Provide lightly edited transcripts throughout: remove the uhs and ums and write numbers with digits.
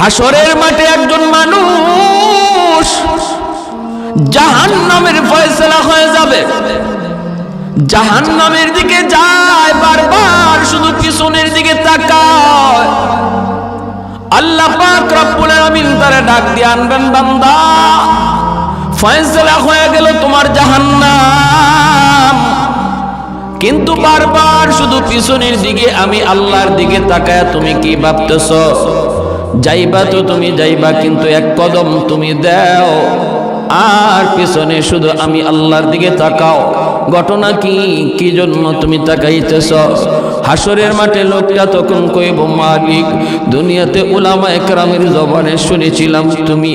হাসরের মাঠে একজন মানুষ জাহান্নামের ফয়সালা হয়ে যাবে, জাহান্নামের দিকে যায়, বারবার শুধু পিছনের দিকে তাকায়। আল্লাহ পাক রব্বুল আলামিন তারে ডাক দিয়ে আনবেন, বান্দা ফয়সালা হয়ে গেল তোমার জাহান্নাম, কিন্তু বারবার শুধু পিছনের দিকে আমি আল্লাহর দিকে তাকায় তুমি কি ভাবতেছো? যাইবা তো তুমি যাইবা, কিন্তু এক কদম তুমি দাও আর পিছনে শুধু আমি আল্লাহর দিকে তাকাও। ঘটনা কি, কি জন্য তুমি তাকাইতেছ? হাসরের মাঠে লোকটা তখন কইব, মালিক দুনিয়াতে উলামা একরামের জবানে শুনেছিলাম তুমি,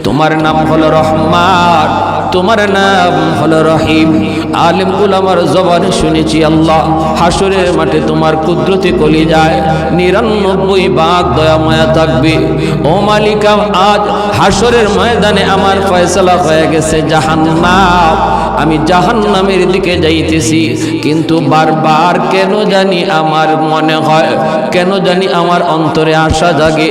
তোমার নাম হলো রহমান, তোমার নাম হলো রহিম। আলেম উলামার জবানে শুনেছি আল্লাহ, হাসরের মাঠে তোমার কুদরতে কলিজায় 99 ভাগ দয়া মায়া থাকবে। ও মালিক, আজ হাসরের ময়দানে আমার ফয়সালা হয়ে গেছে জাহান্নাম, আমি জাহান্নামের দিকে যাইতেছি, কিন্তু বারবার কেন জানি আমার মনে হয়, কেন জানি আমার অন্তরে আশা জাগে,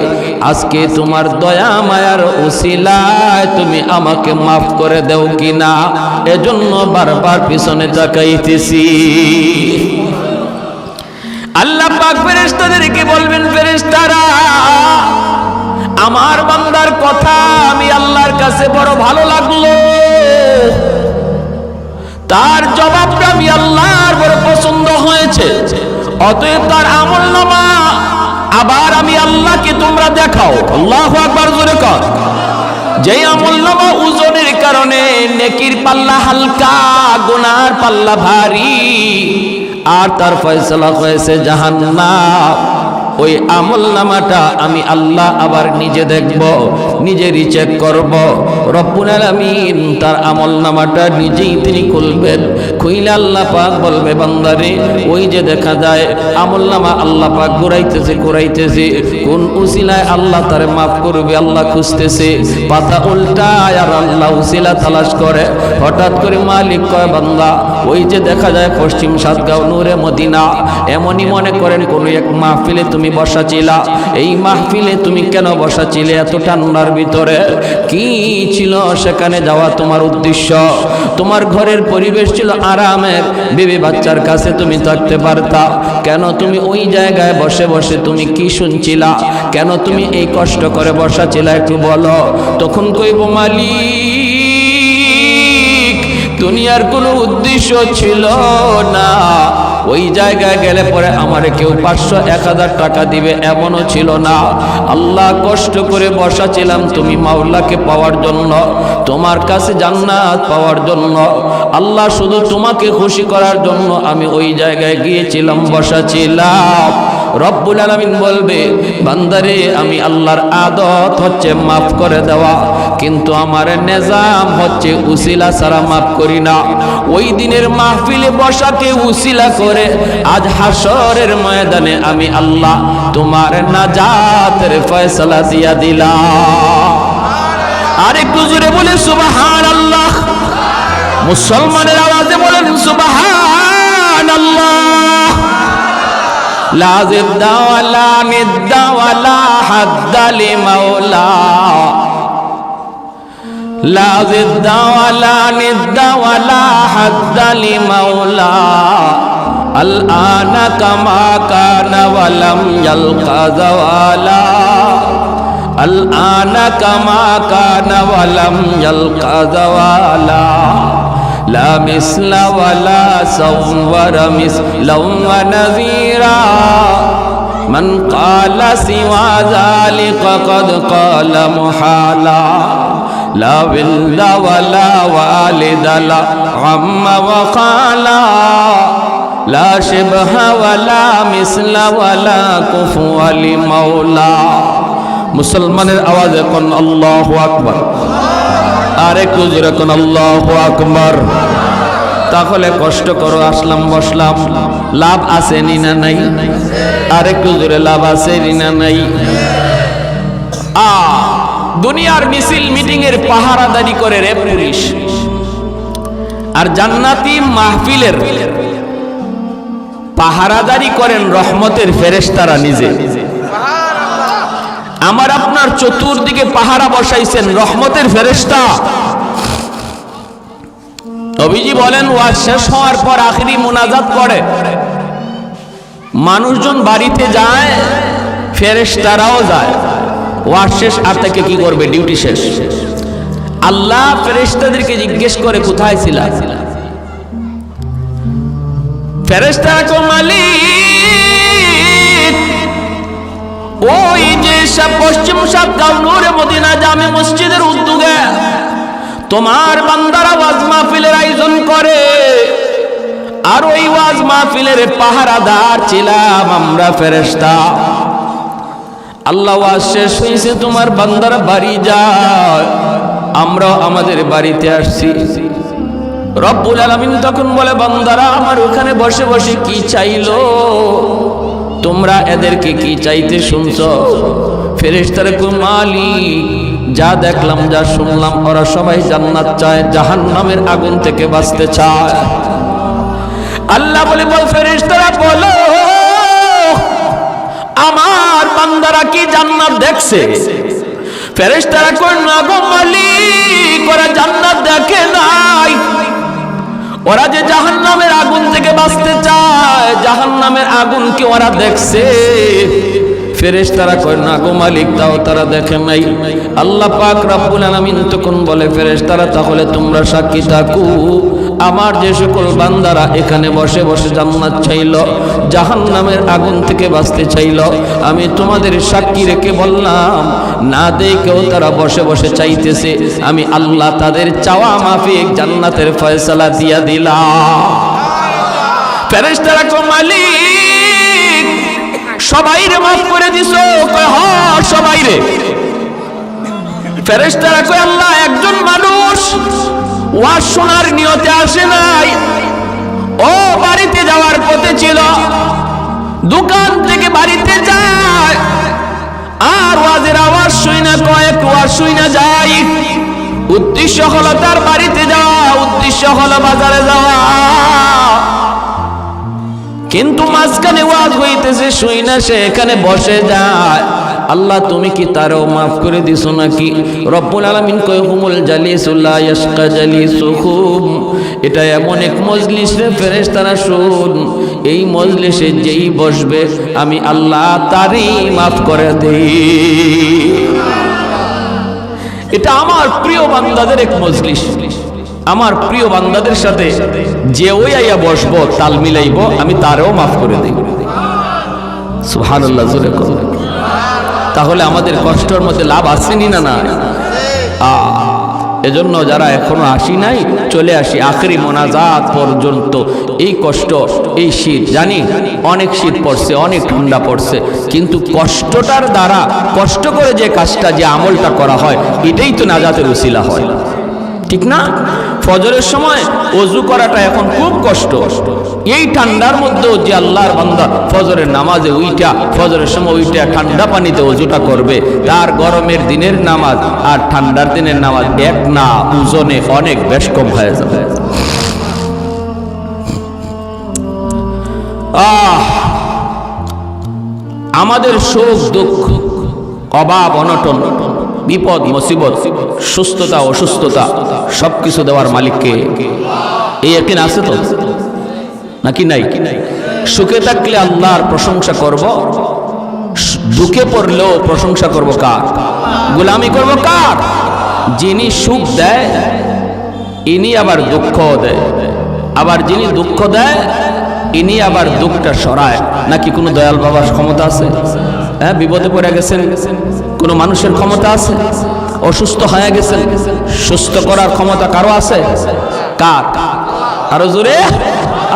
আজকে তোমার দয়া মায়ার উসিলায় তুমি আমাকে মাফ করে দেও কিনা, এজন্য বারবার পিছনে তাকাইতেছি। আল্লাহ পাক ফেরেশতাদেরকে বলবেন, ফেরেশতারা আমার বান্দার কথা আমি আল্লাহর কাছে বড় ভালো লাগলো, তার জবাবটা আমি আল্লাহর বড় পছন্দ হয়েছে, অতএব তার আমলনামা আবার আমি আল্লাহকে তোমরা দেখাও। আল্লাহু আকবার, জোরে কর। যে আমলনামা ওজনের কারণে নেকির পাল্লা হালকা, গুনার পাল্লা ভারী, আর তার ফয়সালা হয়েছে জাহান্নাম, ওই আমলনামাটা আমি আল্লাহ আবার নিজে দেখব, নিজেরই চেক করব। রব্বুল আলামিন তার আমলনামাটা নিজেই তিনি খুলবেন, খুইলে আল্লাহ পাক বলবে, বান্দারে ওই যে দেখা যায় আমলনামা আল্লাহ পাক ঘুরাইতেছে, কোন উসিলায় আল্লাহ তারে মাফ করবে আল্লাহ খুঁজতেছে, পাতা উল্টায় আর আল্লাহ উসিলা তালাশ করে। হঠাৎ করে মালিক কয়, বান্দা ওই যে দেখা যায় পশ্চিম সাতগাঁও নূরে মদিনা, এমনই মনে করেন কোন এক মাহফিলে তুমি বসা ছিলা, এই মাহফিলে তুমি কেন বসা ছিলে এত ঠান্ডার ভিতরে? কি ছিল সেখানে যাওয়া তোমার উদ্দেশ্য? তোমার ঘরের পরিবেশ ছিল আরামের, বিবি বাচ্চার কাছে তুমি থাকতে পারতা, কেন তুমি ওই জায়গায় বসে বসে তুমি কি শুনছিলা? কেন তুমি এই কষ্ট করে বসা ছিলা একটু বলো। তখন কইব, মালিক দুনিয়ার কোনো উদ্দেশ্য ছিল না, ওই জায়গায় গেলে পরে আমারে কেউ 500-1000 টাকা দিবে এমনও ছিল না। আল্লাহ কষ্ট করে বসা ছিলাম তুমি মাওলাকে পাওয়ার জন্য, তোমার কাছে জান্নাত পাওয়ার জন্য, আল্লাহ শুধু তোমাকে খুশি করার জন্য আমি ওই জায়গায় গিয়েছিলাম, বসা ছিলাম। রব্বুল আলামিন বলবে, বান্দারে আমি আল্লাহর আদত হচ্ছে মাফ করে দেওয়া, কিন্তু আমার নিজাম হচ্ছে উসিলা ছাড়া মাফ করি না। ওই দিনের মাহফিলে বসাকে উসিলা করে আজ হাসরের ময়দানে আমি আল্লাহ তোমার নাজাতের ফয়সালা দিয়া দিলাম। আরেকটু জোরে বলে সুবহানাল্লাহ, মুসলমানের আওয়াজে বলেন সুবহানাল্লাহ। লা জিদ্দা ওয়ালা নিদ্দা ওয়ালা হাদ্দা লিমাওলা, লা জিদ্দা ওয়ালা নিদ্দা ওয়ালা হাদ্দা লিমাওলা, আল আনা কামা কানা ওয়ালাম ইয়ালকা যাওয়ালা, আল আনা কামা কানা ওয়ালাম ইয়ালকা যাওয়ালা, লা মিসলা ওয়ালা সাওয়ারা মিসলাম ওয়া নাযীরা, মান ক্বালা সিওয়া যালিকা ক্বাদ ক্বালা মুহালা, লা বিল্লা ওয়ালা ওয়ালিদা লা আম্মা ওয়া খালা, লা শিবহা ওয়ালা মিসলা ওয়ালা কুফুয়া লিমাওলা। মুসলমানের আওয়াজে কোন আল্লাহু আকবার, আরেকটু জোরে কোন আল্লাহু আকবার। তাহলে কষ্ট করো, আসলাম বসলাম, লাভ আছে নি না নাই? আরেকটু জোরে, লাভ আছে নি না নাই? দুনিয়ার মিছিল মিটিং এর পাহারাদারি করে রে পুলিশ, আর জান্নাতি মাহফিলের পাহারাদারি করেন রহমতের ফেরেশতারা নিজে। আমার আপনার চতুর্দিকে পাহারা বসাইছেন রহমতের ফেরেশতা। নবীজি বলেন ওয়াজ শেষ হওয়ার পর আখিরি মুনাজাত করে, মানুষজন বাড়িতে যায়, ফেরেশতারাও যায়। ওয়াজ শেষ, আর থেকে কি করবে? ডিউটি শেষ। আল্লাহ ফেরেশতাদেরকে জিজ্ঞেস করে কোথায় ছিলা? ফেরেশতারা কো মালিক ওই যে পশ্চিম সাতগাঁও নূরে মদিনা জামে মসজিদের উদ্যোগে তোমার বান্দারা ওয়াজ মাহফিলের আয়োজন করে, আর ওই ওয়াজ মাহফিলের পাহারাদার ছিলাম আমরা ফেরেশতা। আল্লাহ ওয়াজ শেষ হয়েছে, তোমার বান্দারা বাড়ি যায়, আমরা আমাদের বাড়িতে আসছি। রব্বুল আলামিন তখন বলে বান্দারা আমার ওখানে বসে বসে কি চাইলো, তোমরা এদেরকে কি চাইতে শুনছো? ফেরেশতারা কয় মালিক যা দেখলাম যা শুনলাম ওরা সবাই জান্নাত চায়, জাহান্নামের আগুন থেকে বাঁচতে চায়। আল্লাহ বলে বল ফেরেশতারা বলো আমার বান্দারা কি জান্নাত দেখছে? ফেরেশতারা কয় না গো মালিক, ওরা জান্নাত দেখে নাই, ওরা যে জাহান্নামের আগুন থেকে বাঁচতে চায়, জাহান্নামের আগুন কি ওরা দেখছে? ফেরেশতারা কয় না গো মালিক, তাও তারা দেখে নাই। আল্লাহ পাক রব্বুল আলামিন তখন বলে ফেরেশতারা তাহলে তোমরা সাক্ষী থাকো, আমার যে সকল বান্দারা এখানে বসে বসে জান্নাত চাইল, জাহান্নামের আগুন থেকে বাঁচতে চাইল, আমি তোমাদের সাক্ষী রেখে বললাম না দেখেও তারা বসে বসে চাইতেছে, আমি আল্লাহ তাদের চাওয়া মাফিক জান্নাতের ফয়সালা দিয়া দিলাম। ফেরেশতারা কয় মালিক সবাইরে মাফ করে দিছো? কয় হ্যাঁ সবাইরে। ফেরেশতারা কয় আল্লাহ একজন মানুষ ওয়াজ শোনার নিয়তে আসে নাই, ও বাড়িতে যাওয়ার পথে ছিল, দোকান থেকে বাড়িতে যায় আর ওয়াজের আওয়াজ শুনে কয়েক ওয়াজ শুনে যায়, উদ্দেশ্য হলো তার বাড়িতে যাওয়া, উদ্দেশ্য হলো বাজারে যাওয়া, কিন্তু মাঝখানে ওয়াজ হইতেছে শুই না, সে এখানে বসে যায়। আল্লাহ তুমি কি তারও মাফ করে দিছো নাকি? রব্বুল আলামিন কয় হুমুল জালিসুল লা ইয়াশকা জালিসুহুম, এটা এমন এক মজলিস রে ফেরেশতারা শুন, এই মজলিসে যেই বসবে আমি আল্লাহ তারই মাফ করে দেই। এটা আমার প্রিয় বান্দাদের এক মজলিস, আমার প্রিয় বান্দাদের সাথে যে ওই আইয়া বসবো তাল মিলাইব আমি তারও মাফ করে দেব। সুবহানাল্লাহ জোরে করো। তাহলে আমাদের কষ্টের মধ্যে লাভ আসেনি না? না, এজন্য যারা এখনো আসি নাই চলে আসি আখেরি মোনাজাত পর্যন্ত। এই কষ্ট, এই শীত, জানি অনেক শীত পড়ছে, অনেক ঠান্ডা পড়ছে, কিন্তু কষ্টটার দ্বারা, কষ্ট করে যে কাজটা, যে আমলটা করা হয়, এটাই তো নাজাতের উসিলা হয়, ঠিক না? ফজরের সময় ওযু করাটা এখন খুব কষ্ট, এই ঠান্ডার মধ্যেও যে আল্লাহর বান্দা ফজরের নামাজে উইটা, ফজরের সময় উইটা ঠান্ডা পানিতে ওযুটা করবে, তার গরমের দিনের নামাজ আর ঠান্ডার দিনের নামাজ এক না, ওজনে অনেক বেশ কম হয়ে যাবে। আমাদের সুখ দুঃখ, অভাব অনটন, বিপদ মুসিবত, সুস্থতা অসুস্থতা সবকিছু দেওয়ার মালিককে এই ইয়াকিন আছে তো নাকি নাই? সুখে থাকলে আল্লাহর প্রশংসা করব, দুঃখে পড়লেও প্রশংসা করব কার? গোলামি করব কার? যিনি সুখ দেয় ইনি আবার দুঃখ দেয়, আবার যিনি দুঃখ দেয় ইনি আবার দুঃখটা সরায়। নাকি কোনো দয়াল বাবার ক্ষমতা আছে? হ্যাঁ, বিপদে পড়ে গেছেন, কোনো মানুষের ক্ষমতা আছে? অসুস্থ হয়ে গেছেন, সুস্থ করার ক্ষমতা কারো আছে? কার? আরো জোরে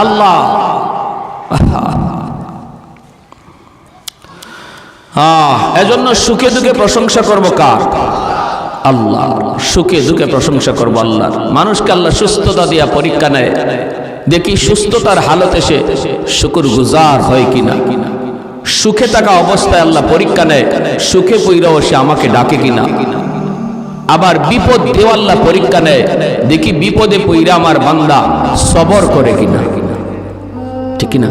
আল্লাহ। এজন্য সুখে দুঃখে প্রশংসা করব কার? আল্লাহ। সুখে দুঃখে প্রশংসা করব আল্লাহ। মানুষকে আল্লাহ সুস্থতা দিয়া পরীক্ষা নেয়, দেখি সুস্থতার হালতে সে শুকর গুজার হয় কিনা। সুখে থাকা অবস্থায় আল্লাহ পরীক্ষা নেয়, সুখে পইরাও সে আমাকে ডাকে কিনা। আবার বিপদ দিয়ে আল্লাহ পরীক্ষা নেয়, দেখি বিপদে পইরা আমার বান্দা সবর করে কিনা, ঠিক কিনা?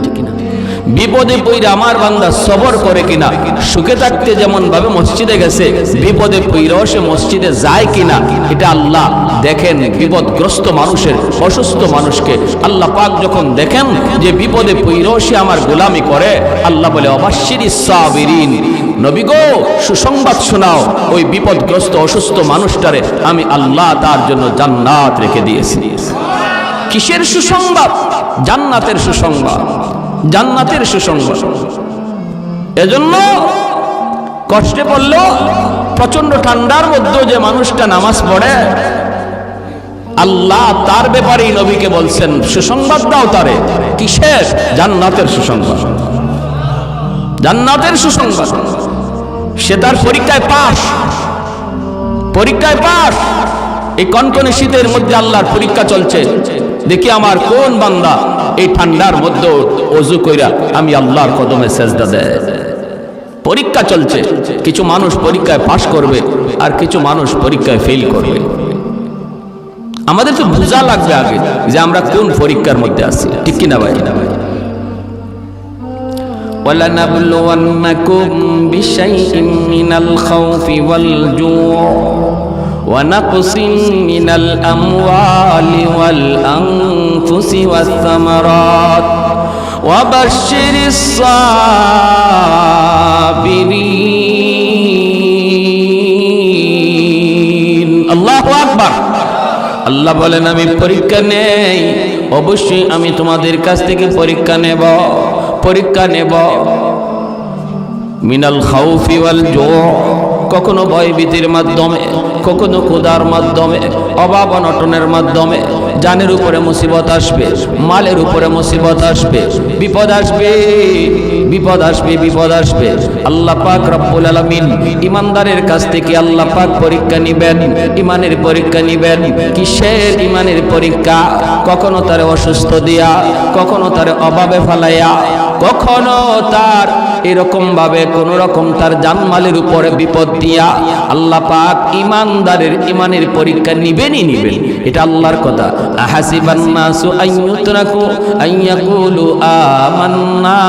বিপদে পইরা আমার বান্দা সবর করে কিনা, সুখে থাকতে যেমন ভাবে মসজিদে গেছে বিপদে পইরাও সে মসজিদে যায় কিনা, এটা আল্লাহ দেখেন। বিপদগ্রস্ত মানুষের, অসুস্থ মানুষকে আল্লাহ পাক যখন দেখেন যে বিপদে পইরাও সে আমার গোলামি করে, আল্লাহ বলে অবাশশিরিস সাবিরিন, নবী গো সুসংবাদ শোনাও, ওই বিপদগ্রস্ত অসুস্থ মানুষটারে আমি আল্লাহ তার জন্য জান্নাত রেখে দিয়েছি। কিসের সুসংবাদ? জান্নাতের সুসংবাদ, জান্নাতের সুসংবাদ। এজন্য কষ্টে পড়লো, প্রচন্ড ঠান্ডার মধ্যে যে মানুষটা নামাজ পড়ে, আল্লাহ তার ব্যাপারেই নবীকে বলছেন সুসংবাদ দাও তারে। কিসের? জান্নাতের সুসংবাদ, জান্নাতের সুসংবাদ। সে তার পরীক্ষায় পাস, পরীক্ষায় পাস। এই কনকনে শীতের মধ্যে আল্লাহর পরীক্ষা চলছে, দেখি আমার কোন বান্দা এই ঠান্ডার মধ্যে ওযু কইরা আমি আল্লাহর কদমে সেজদা দেয়। পরীক্ষা চলছে, কিছু মানুষ পরীক্ষায় পাস করবে আর কিছু মানুষ পরীক্ষায় ফেল করবে। আমাদের তো বোঝা লাগবে আগে যে আমরা কোন পরীক্ষার মধ্যে আছি, ঠিক কিনা ভাই? وَلَنَبْلُوَنَّكُمْ بِشَيْءٍ مِّنَ الْخَوْفِ وَالْجُوعِ وَنَقْصٍ مِّنَ الْأَمْوَالِ وَالْأَنفُسِ وَالثَّمَرَاتِ وَبَشِّرِ الصَّابِرِينَ। আল্লাহু আকবার। আল্লাহ বলেন আমি পরীক্ষা নেই, অবশ্যই আমি তোমাদের কাছ থেকে পরীক্ষা নেব, পরীক্ষা নেব। মিনাল খাউফি ওয়াল জু, কখনো ভয়ভীতির মাধ্যমে, কখনো ক্ষুধার মাধ্যমে, অভাব অনটনের মাধ্যমে। জানের উপরে মুসিবত আসবে, মালের উপরে মুসিবত আসবে, বিপদ আসবে, বিপদ আসবে, বিপদ আসবে। আল্লাহ পাক রব্বুল আলামিন ইমানদারের কাছ থেকে আল্লাহ পাক পরীক্ষা নিবেন, ইমানের পরীক্ষা নিবেন। কিসের ইমানের পরীক্ষা? কখনো তারে অসুস্থ দিয়া, কখনো তারে অভাবে ফালাইয়া, কখনো তার এরকম ভাবে কোন রকম তার জানমালের উপরে বিপদ দিয়া আল্লাহ পাক ইমানদারের ইমানের পরীক্ষা নিবেনই নিবেন। এটা আল্লাহর কথা। আহাসিবান নাসু আইয়ুতরাকু আইয়াকুলু আমান্না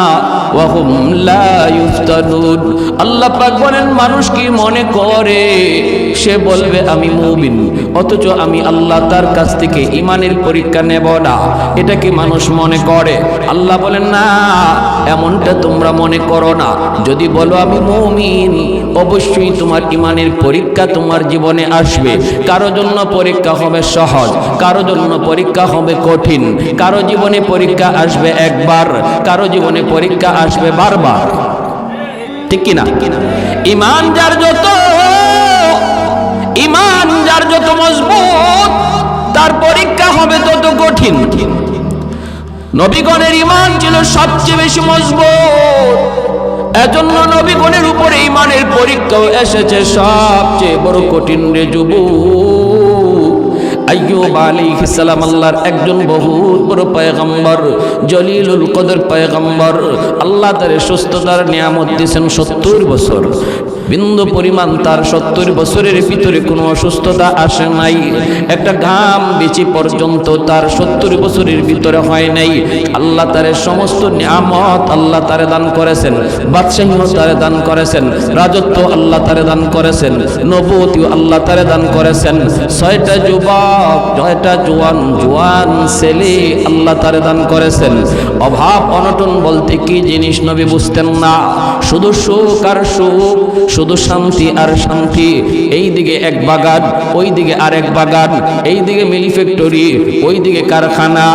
ওয়া হুম লা ইফতানুন। আল্লাহ পাক বলেন মানুষ কি মনে করে সে বলবে আমি মুমিন, অথচ আমি আল্লাহ তার কাছ থেকে ইমানের পরীক্ষা নেব না, এটা কি মানুষ মনে করে? আল্লাহ বলেন না, এমনটা তোমরা মনে করো না। যদি বলো আমি মুমিন, অবশ্যই তোমার ইমানের পরীক্ষা তোমার জীবনে আসবে। কারো জন্য পরীক্ষা হবে সহজ, কারো জন্য পরীক্ষা হবে কঠিন। কারো জীবনে পরীক্ষা আসবে একবার, কারো জীবনে পরীক্ষা আসবে বারবার, ঠিক কিনা? ইমান যার যত, ইমান যার যত মজবুত তার পরীক্ষা হবে তত কঠিন। নবীগণের ইমান ছিল সবচেয়ে বেশি মজবুত, এজন্য নবীগণের উপরে ইমানের পরীক্ষাও এসেছে সবচেয়ে বড় কঠিন। রে যুবক, আইয়ুব আলাইহিস সালাম আল্লাহর একজন বহুত বড় পয়গম্বর, জলিলুল কদর পয়গম্বর। আল্লাহ তার সুস্থতার নিয়ামত দিয়েছেন 70 বছর। বিন্দু পরিমাণ তার 70 বছরের ভিতরে কোনো অসুস্থতা আসে নাই, একটা ঘাম বিচি পর্যন্ত তার 70 বছরের ভিতরে হয় নাই। আল্লাহ তারে সমস্ত নিয়ামত আল্লাহ তারে দান করেছেন, বাদশাহীও তারে দান করেছেন, রাজত্ব আল্লাহ তারে দান করেছেন, নবুয়তিও আল্লাহ তারে দান করেছেন। 6টা যুবক, 6টা জোয়ান ছেলে আল্লাহ তারে দান করেছেন। অভাব অনটন বলতে কি জিনিস নবী বুঝতেন না, শুধু সুখ আর সুখ, শুধু শান্তি আর শান্তি। এই দিকে এক বাগান, ওই দিকে আরেক বাগান, এই দিকে মিলি ফ্যাক্টরি, ওই দিকে কারখানা।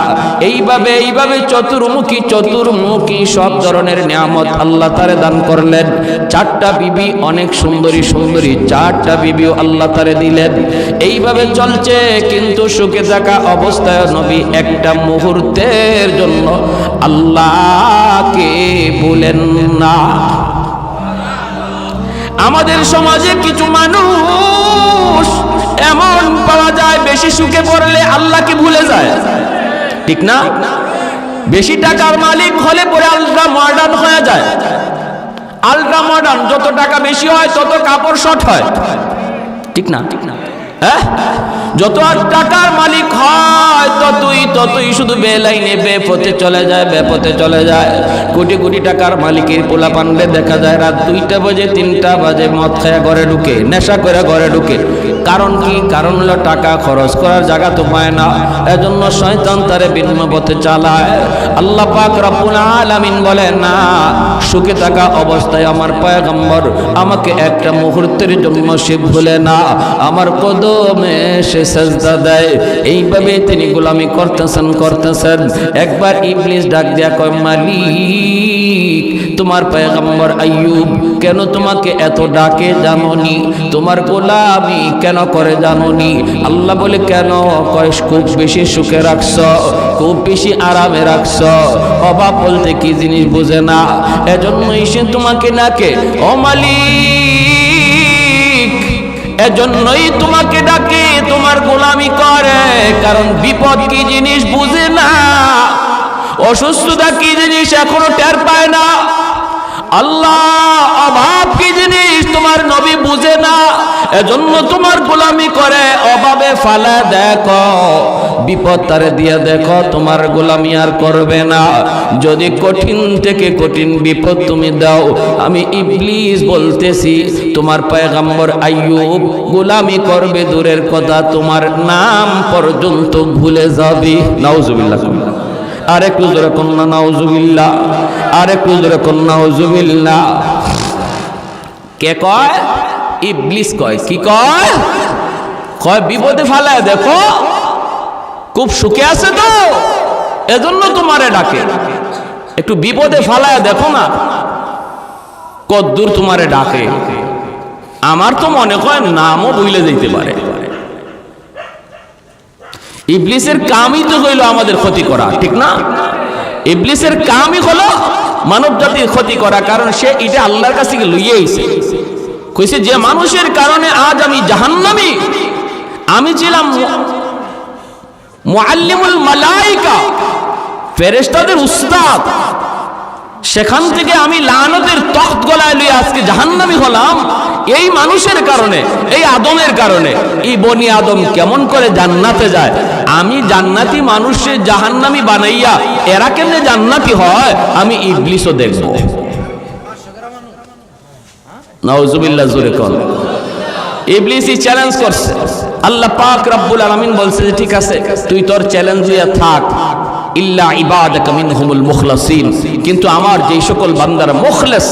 এইভাবে এইভাবে চতুর্মুখী চতুর্মুখী সব ধরনের নিয়ামত আল্লাহ তারে দান করলেন। 4টা বিবি, অনেক সুন্দরী সুন্দরী 4টা বিবিও আল্লাহ তারে দিলেন। এইভাবে চলছে, কিন্তু সুখে থাকা অবস্থায় নবী একটা মুহূর্তের জন্য আল্লাহকে ভুলেন না। আমাদের সমাজে কিছু মানুষ এমন পাওয়া যায় বেশি সুখে পড়লে আল্লাহকে ভুলে যায়, ঠিক না? বেশি টাকার মালিক হলে পরে আল্ট্রা মডার্ন হয়ে যায়। আল্ট্রা মডার্ন, যত টাকা বেশি হয় তত কাপড় শর্ট হয়, ঠিক না? হ্যাঁ, যত আর টাকার মালিক হয় ততই শুধু বেলাইনে বেপথে চলে যায়, বেপথে চলে যায়। কোটি কোটি টাকার মালিকের পোলা পান্ডে দেখা যায় রাত 2টা বাজে 3টা বাজে মদ খায়া ঘরে ঢুকে, নেশা করে ঘরে ঢুকে। কারণ কি? কারণ হলো টাকা খরচ করার জায়গা তো পায় না, এজন্য শয়তান তারে ভিন্ন পথে চালায়। আল্লাহ পাক রব্বুল আলামিন বলে না, সুখে থাকা অবস্থায় আমার পয়গম্বর আমাকে একটা মুহূর্তের জন্য সে ভুলে না, আমার কদমে সে সাজদা দেয়। এইভাবে তিনি গোলামি করতেছেন। একবার ইবলিস ডাক দিয়া কয়, মালিক তোমার পয়গম্বর আইয়ুব কেন তোমাকে এত ডাকে জানোনি? তোমার গোলামি কেন করে জানোনি? আল্লাহ বলে কেন? কয় খুব বেশি সুখে রাখছ, খুব বেশি আরামে রাখছ, অভাব বলতে কি জিনিস বুঝে না, এজন্যই সে তোমাকে ডাকে। ও মালিক, এজন্যই তোমাকে ডাকে, তোমার গোলামি করে, কারণ বিপদ কি জিনিস বুঝে না, অসুস্থতা কি জিনিস এখনো টের পায় না। আল্লাহ অভাব কি জিনিস তোমার নবী বুঝে না, এজন্য তোমার গোলামি করে, অভাবে ফালা দেখো, বিপদ তারে দিয়ে দেখো, তোমার গোলামি আর করবে না। যদি কঠিন থেকে কঠিন বিপদ তুমি দাও, আমি ইবলিস বলতেছি তোমার পয়গম্বর আইয়ুব গোলামি করবে দূরের কথা, তোমার নাম পর্যন্ত ভুলে যাবে। নাউজুবিল্লাহ। আরেকটু জোরে কন্যা নাউজুবিল্লাহ, আরেকটু জোরে কন্যা নাউজুবিল্লাহ। কে কয়? ইবলিস কয়। কি কয়? কয় বিপদে ফালায় দেখো, খুব সুখে আছে তো এজন্য তোমারে ডাকে, একটু বিপদে ফালায় দেখো না কদ্দূর তোমারে ডাকে। আমার তো মনে হয় নামও ভুলে যেতে পারে। ইবলিসের কামই তো হইল আমাদের ক্ষতি করা, ঠিক না? ইবলিসের কামই হলো মানব জাতির ক্ষতি করা, কারণ সে এটা আল্লাহর কাছে লইয়ে আইছে। কইছে যে মানুষের কারণে আজ আমি জাহান্নামী, আমি ছিলাম মুআল্লিমুল মালাইকা, ফেরেশতাদের উস্তাদ, সেখান থেকে আমি লানতের তখ্ত গলায় লইয়া আজকে জাহান্নামী হলাম এই মানুষের কারণে, এই আদমের কারণে। এই বনি আদম কেমন করে জান্নাতে যায়? আমি জান্নাতি মানুষের জাহান্নামী বানাইয়া এরা কেমনে জান্নাতি হয় আমি ইবলিসও দেখব। নাউজুবিল্লাহ, জোরে কল। ইবলিসই চ্যালেঞ্জ করছে। আল্লাহ পাক রব্বুল আলামিন বলছে যে ঠিক আছে তুই তোর চ্যালেঞ্জ দিয়া থাক, ইল্লা ইবাদাকা মিনহুমুল মুখলাসিন, কিন্তু আমার যেই সকল বান্দারা মুখলেস,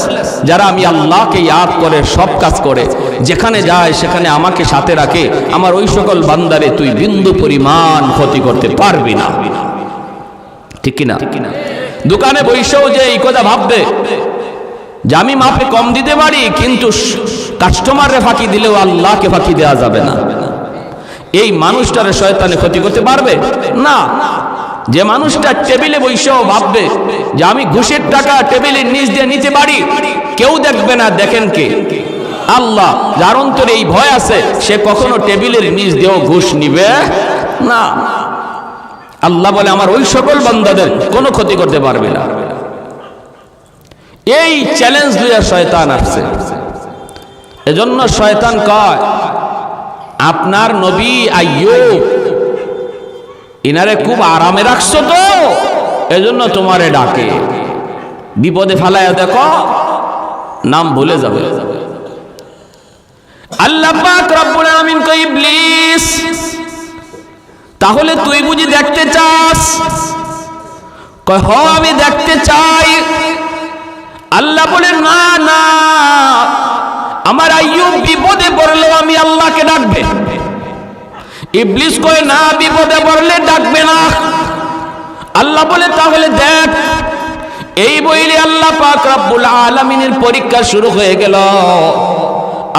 যারা আমি আল্লাহকে ইয়াদ করে সব কাজ করে, যেখানে যায় সেখানে আমাকে সাথে রাখে, আমার ওই সকল বান্দারে তুই বিন্দু পরিমাণ ক্ষতি করতে পারবি না। ঠিক কিনা? দোকানে বৈশাও যে এই কথা ভাববে যে আমি মাপে কম দিতে পারি, কিন্তু কাস্টমারে ফাঁকি দিলেও আল্লাহকে ফাঁকি দেওয়া যাবে না, এই মানুষটারে শয়তানে ক্ষতি করতে পারবে না। যে মানুষটা টেবিলে বৈশাও ভাববে যে আমি ঘুষের টাকা টেবিলের নিচ দিয়ে নিতে পারি, কেউ দেখবে না, দেখেন কে? আল্লাহ। যার অন্তরে এই ভয় আছে সে কখনো টেবিলের নিচ দিয়েও ঘুষ নিবে না। আল্লাহ বলে আমার ওই সকল বান্দাদের কোনো ক্ষতি করতে পারবে না। এই চ্যালেঞ্জ দিয়ে শয়তান আসছে। এজন্য শয়তান কয় আপনার নবী আইয়ুব ইনারে খুব আরামে রাখছো তো এজন্য তোমারে ডাকে, বিপদে ফালায়া দেখো নাম ভুলে যাবে। আল্লাহ পাক রব্বুল আলামিন কয় ইবলিস তাহলে তুই বুঝি দেখতে চাস? কয় হ আমি দেখতে চাই। আল্লাহ বলে না না, আমার আইয়ুব বিপদে পড়লে আমি আল্লাহকে ডাকবে। ইবলিস কয় না, বিপদে পড়লে ডাকবে না। আল্লাহ বলে তাহলে দেখ। এই বইলে আল্লাহ পাক রব্বুল আলামিনের পরীক্ষা শুরু হয়ে গেল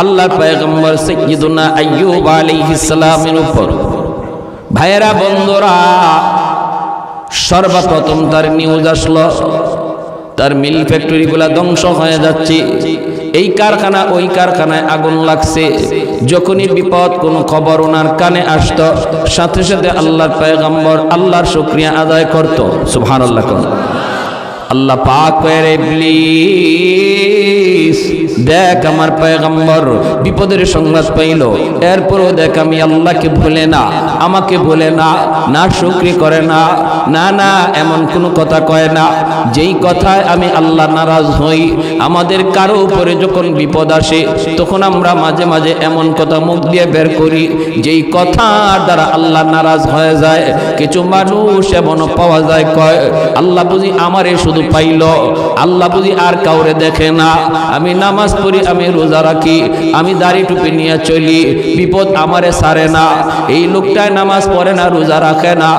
আল্লাহর পয়গম্বর সাইয়্যিদুনা আইয়ুব আলাইহিস সালামের উপর। ভাইয়েরা বন্ধুরা, সর্বপ্রথম তার নিউজ আসলো তার মিল ফ্যাক্টরি গুলা ধ্বংস হয়ে যাচ্ছে, এই কারখানা ওই কারখানায় আগুন লাগছে। যখনই বিপদ কোনো খবর ওনার কানে আসতো সাথে সাথে আল্লাহর পয়গম্বর আল্লাহর শুকরিয়া আদায় করত। সুবহানাল্লাহ। আল্লাহ পাক কয় ইবলিস দেখ আমার পয়গম্বর বিপদের সংবাদ পাইল, এরপরও দেখ আমি আল্লাহকে ভুলে না, আমাকে ভুলে না, না শুকরি করে না, না না এমন কোনো কথা কয় না যেই কথায় আমি আল্লাহ নারাজ হই। আমাদের কারো উপরে যখন বিপদ আসে তখন আমরা মাঝে মাঝে এমন কথা মুখ দিয়ে বের করি যেই কথার দ্বারা আল্লাহ নারাজ হয়ে যায়। কিছু মানুষ এমনও পাওয়া যায় কয় আল্লাহ বুঝি আমারে শুধু পাইল, আল্লাহ বুঝি আর কাউরে দেখে না। আমি নামাজ পড়ি, আমি রোজা রাখি, আমি দাড়ি টুপি নিয়ে চলি, বিপদ আমারে সারে না। এই লোকটায় নামাজ পড়ে না, রোজা রাখে না,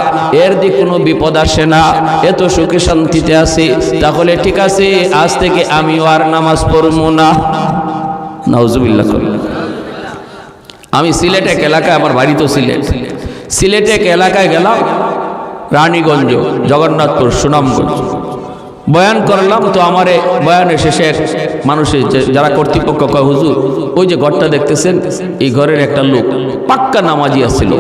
এর দিক কোনো বিপদ আসে না, এত সুখে শান্তিতে আছে, তাহলে ঠিক আছে আজ থেকে আমিও আর নামাজ পড়বো না। নাউজুবিল্লাহ। আমি সিলেট এক এলাকায়, আমার বাড়ি তো সিলেট এক এলাকায় গেলাম, রানীগঞ্জ, জগন্নাথপুর, সুনামগঞ্জ, বয়ান করলাম। তো আমার বয়ানের শেষে মানুষের যারা কর্তৃপক্ষ কয় হুজুর ওই যে ঘরটা দেখতেছেন এই ঘরের একটা লোক পাক্কা নামাজি আসছিল,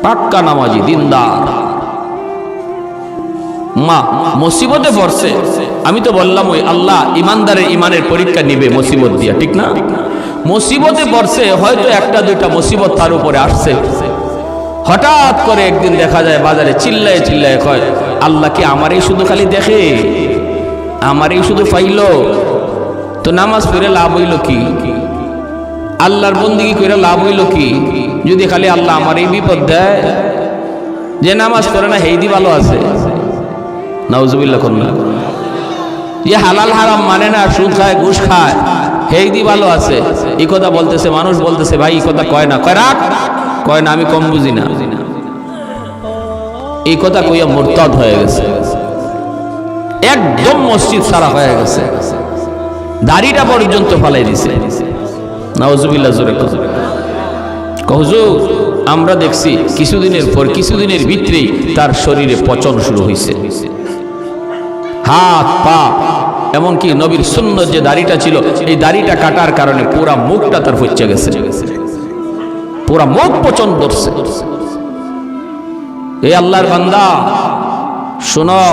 পাক্কা নামাজি দিনদার, মা মুসিবতে পড়ছে। আমি তো বললাম ওই আল্লাহ ইমানদারের ইমানের পরীক্ষা নিবে মুসিবত দিয়া, ঠিক না? মুসিবতে পড়ছে, হয়তো একটা দুইটা মুসিবত তার উপরে আসছে। হঠাৎ করে একদিন দেখা যায় বাজারে চিল্লায় চিল্লায় কয় আল্লাহ কি আমারই শুধু খালি দেখে, আমারই শুধু পাইল? তো নামাজ পড়ে লাভ হইল কি? আল্লাহর বন্দেগী করে লাভ হইল কি যদি খালি আল্লাহ আমারই বিপদ দেয়? যে নামাজ পড়ে না হেইদি ভালো আছে। নাউজুবিল্লাহ। যে হালাল হারাম মানে না, সুদ খায় ঘুষ খায়, হেইদি ভালো আছে। এই কথা বলতেছে মানুষ, বলতেছে ভাই এই কথা কয় না, কয় রাখ, কয় না আমি কম বুঝি না। এই কথা কইয়া মুরতাদ হয়ে গেছে, একদম মসজিদ সারা হয়ে গেছে, দাড়িটা পর্যন্ত ফালাই দিছে। নাউজুবিল্লাহ। জোরে হুজুর আমরা দেখছি কিছুদিনের পর কিছুদিনের ভিতরেই তার শরীরে পচন শুরু হয়েছে, হাত পা, এমনকি নবীর সুন্নত যে দাড়িটা ছিল এই দাড়িটা কাটার কারণে পুরা মুখটা তার ফচ্ছে গেছে, পুরা মুখ পচন ধরছে। এই আল্লাহর বান্দা শোনো,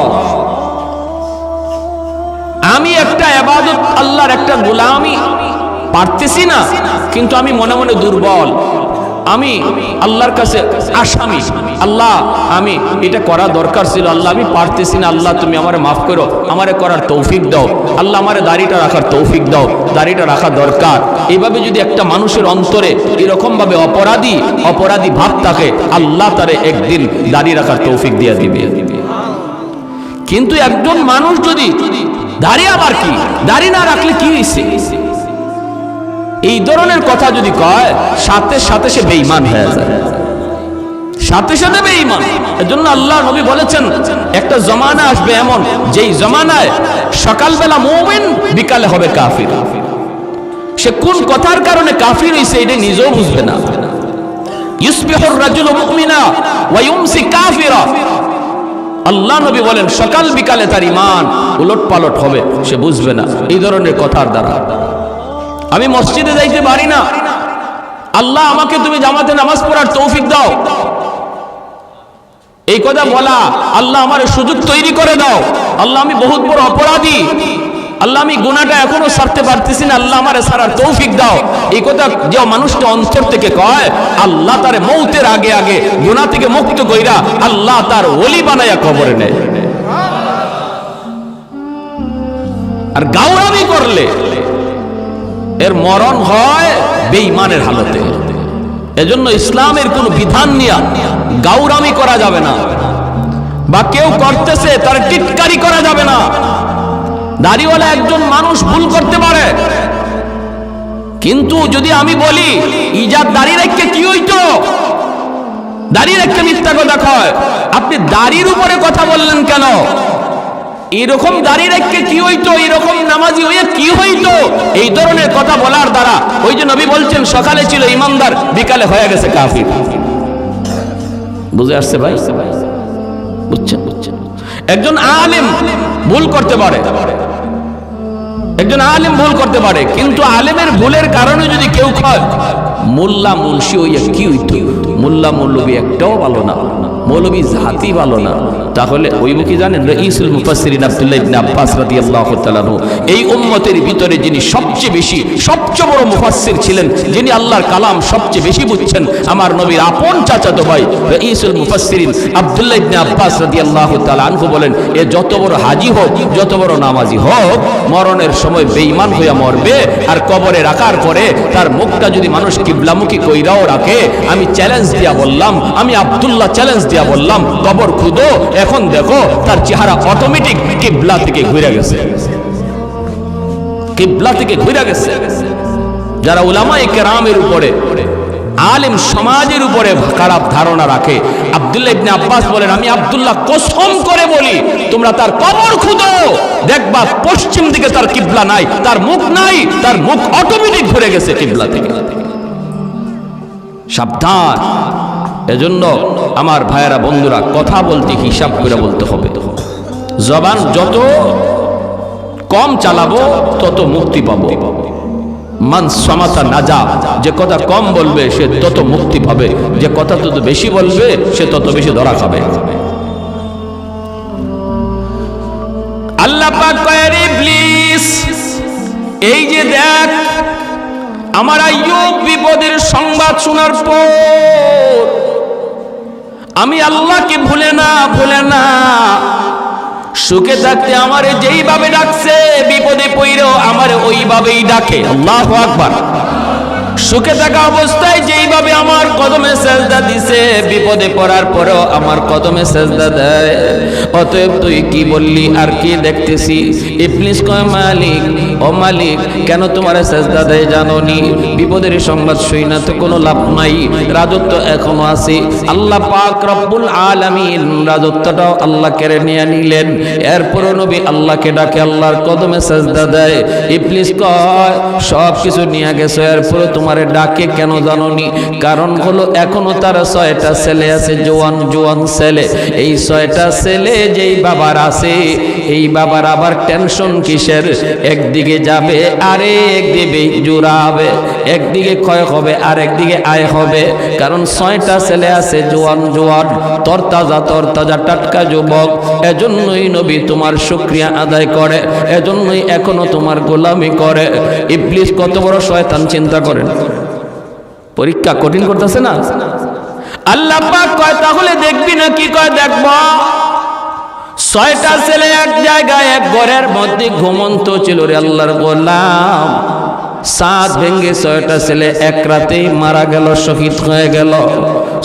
আমি একটা ইবাদত, আল্লাহর একটা গোলামি পারতেছি না, কিন্তু আমি মনে মনে দুর্বল, আমি আল্লাহর কাছে আসামি। আল্লাহ আমি এটা করা দরকার ছিল, আল্লাহ আমি পারতেছি না, আল্লাহ তুমি আমারে মাফ করো, আমারে করার তৌফিক দাও, আল্লাহ আমারে দাড়িটা রাখার তৌফিক দাও, দাড়িটা রাখা দরকার। এইভাবে যদি একটা মানুষের অন্তরে এরকম ভাবে অপরাধী ভাব থাকে, আল্লাহ তারে একদিন দাড়ি রাখার তৌফিক দিয়ে দিবে। কিন্তু একজন মানুষ যদি দাড়ি, আবার কি দাড়ি না রাখলে কি হয়েছে, এই ধরনের কথা যদি কয় সাথে সাথে সে বেঈমান হয়ে যায়, সাথে সাথে বেঈমান। এজন্য আল্লাহ নবী বলেছেন একটা জমানা আসবে এমন, যেই জমানায় সকালবেলা মুমিন বিকালে হবে কাফির। সে কোন কথার কারণে কাফির হইছে এটা নিজেও বুঝবে না। ইউসবিহুর রাজুলু মুমিনা ওয়া ইউমসি কাফিরা। আল্লাহ নবী বলেন সকাল বিকালে তার ঈমান উলটপালট হবে, সে বুঝবে না এই ধরনের কথার দ্বারা। আমি মসজিদে যাইতে পারি না, আল্লাহ আমাকে তুমি জামাতে নামাজ পড়ার তৌফিক দাও, এই কথা বলা, আল্লাহ আমার সুযোগ তৈরি করে দাও, আল্লাহ আমি বহুত বড় অপরাধী, আল্লাহ আমি গুনাহটা এখনো ছাড়তে পারতেছি না, আল্লাহ আমারে ছাড়ার তৌফিক দাও, এই কথা যে মানুষটা অন্তর থেকে কয়, আল্লাহ তার মৌতের আগে আগে গুনাহ থেকে মুক্ত কইরা আল্লাহ তার ওলি বানায়া কবরে নেয়। আর গাওরামি করলে এর মরণ হয় বেঈমানের হালতে। এজন্য ইসলামের কোন বিধান নিয়ে গাউরামি করা যাবে না, বা কেউ করতেছে তার টিটকারি করা যাবে না। দাড়িওয়ালা একজন মানুষ ভুল করতে পারে, কিন্তু যদি আমি বলি ইজাদ দাড়ি রেখে কি হইতো, দাড়ি রেখে মিথ্যা কথা কয়, আপনি দাড়ির উপরে কথা বললেন কেন? এরকম দাঁড়িয়ে রেখে কি হইতো, এরকম নামাজি হইয়া কি হইতো, এই ধরনের কথা বলার দ্বারা ওই যে নবী বলছেন সকালে ছিল ইমানদার বিকালে হয়ে গেছে কাফির। বুঝে আসছে ভাই? বুঝছেন? একজন আলেম ভুল করতে পারে, একজন আলেম ভুল করতে পারে, কিন্তু আলেমের ভুলের কারণে যদি কেউ মোল্লা মুন্সি হইয়া কি হইত? মোল্লা মৌলবী একটাও ভালো না, মৌলবী জাতি ভালো না। তাহলে হইব কি জানেন? রাইসুল মুফাসসিরিন আব্দুল্লাহ ইবনে আব্বাস রাদিয়াল্লাহু তাআলা আনহু এই উম্মতের ভিতরে যিনি সবচেয়ে বড় মুফাসসির ছিলেন, যিনি আল্লাহর কালাম সবচেয়ে বেশি বুঝছেন, আমার নবীর আপন চাচাতো ভাই রাইসুল মুফাসসিরিন আব্দুল্লাহ ইবনে আব্বাস রাদিয়াল্লাহু তাআলা আনহু বলেন, এ যত বড় হাজী হোক, যত বড় নামাজি হোক, মরণের সময় বেঈমান হইয়া মরবে। আর কবরে রাখার পরে তার মুখটা যদি মানুষ কিবলামুখী কইরাও রাখে, আমি চ্যালেঞ্জ দিয়া বললাম, আমি আব্দুল্লাহ চ্যালেঞ্জ দিয়া বললাম, কবর খুদো, এখন দেখো তার চেহারা অটোমেটিক কিবলা থেকে ঘুরে গেছে, কিবলা থেকে ঘুরে গেছে। যারা উলামায়ে কেরামের উপরে, আলেম সমাজের উপরে খারাপ ধারণা রাখে, আব্দুল্লাহ ইবনে আব্বাস বলেন, আমি আব্দুল্লাহ কসম করে বলি, তোমরা তার কবর খুঁজো, দেখবা পশ্চিম দিকে তার কিবলা নাই, তার মুখ নাই, তার মুখ অটোমেটিক ঘুরে গেছে কিবলা থেকে। সাবধান। এজন্য আমার ভাইয়েরা, বন্ধুরা, কথা বলতে হিসাব করে বলতে হবে। জবান যত কম চালাবো তত মুক্তি পাবো। মান সামাতা নাজা, যে কথা কম বলবে সে তত মুক্তি পাবে, যে কথা তত বেশি বলবে সে তত বেশি ধরা খাবে। আল্লাহ পাক কয়, ইবলিস, এই যে দেখ, আমার আইয়ুব বিপদের সংবাদ শোনার পর আমি আল্লাহকে ভুলে না সুখে থাকতে আমারে যেইভাবে ডাকছে, বিপদে পড়লেও আমারে ওইভাবেই ডাকে। আল্লাহু আকবার। সুখে থাকা অবস্থায় যেইভাবে আমার কদমে সেজদা দিছে, বিপদে পড়ার পরেও আমার কদমে সেজদা দেয়। অতএব তুই কি বললি আর কি দেখতেছি? ইবলিস কয়, মালিক, ও মালিক, কেন তোমার সেজদা দেয় জানোনি? বিপদের সংবাদ শুই না তো কোনো লাভ নাই, রাজত্ব এখনো আছে। আল্লাহ পাক রব্বুল আলামিন রাজত্বটাও আল্লাহ কেড়ে নিয়ে নিলেন। এরপরও নবী আল্লাহকে ডাকে, আল্লাহর কদমে সেজদা দেয়। ইবলিস কয়, সব কিছু নিয়ে গেছো, এরপরও তোমার ডাকে কেন জানোনি? কারণ হলো এখনো তার 6টা ছেলে আছে, জোয়ান ছেলে। এই 6টা ছেলে যেই বাবার আছে, এই বাবার আবার টেনশন কিসের? একদিকে যাবে আরে একদিকে জুড়াবে, একদিকে ক্ষয় হবে আর একদিকে আয় হবে। কারণ 6টা ছেলে আছে, জোয়ান তরতাজা টাটকা যুবক। এজন্যই নবী তোমার শুকরিয়া আদায় করে, এজন্যই এখনো তোমার গোলামি করে। ইবলিস কত বড় শয়তান চিন্তা করেন। পরীক্ষা কঠিন করতেছে না? আল্লাহ পাক কয়, তাহলে দেখবি না? কি কয়, দেখব। 6টা ছেলে এক জায়গায় এক ঘরের মধ্যে ঘুমন্ত ছিল রে আল্লাহর গোলাম। সাত ভেঙ্গে 6টা ছেলে এক রাতেই মারা গেল, শহীদ হয়ে গেল।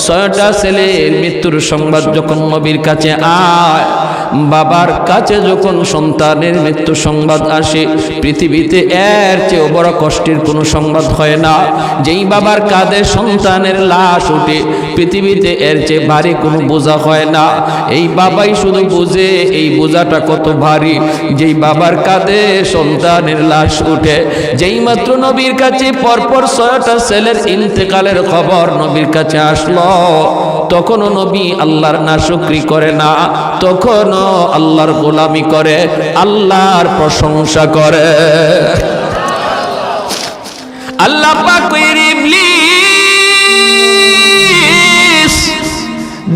6টা ছেলের মৃত্যুর সংবাদ যখন নবীর কাছে আয়, বাবার কাছে যখন সন্তানের মৃত্যু সংবাদ আসে, পৃথিবীতে এর চেয়ে বড় কষ্টের কোনো সংবাদ হয় না। যেই বাবার কাঁধে সন্তানের লাশ উঠে, পৃথিবীতে এর চেয়ে ভারী কোনো বোঝা হয় না। এই বাবাই শুধু বুঝে এই বোঝাটা কত ভারী। যেই বাবার কাঁধে সন্তানের লাশ উঠে, যেই মাত্র নবীর কাছে পরপর 6টা ছেলের ইন্তেকালের খবর নবীর কাছে আসলো, তখনও নবী আল্লাহর নাশুকরি করে না, তখনও আল্লাহর গোলামি করে, আল্লাহর প্রশংসা করে। আল্লাহ পাক কইর, ইবলিস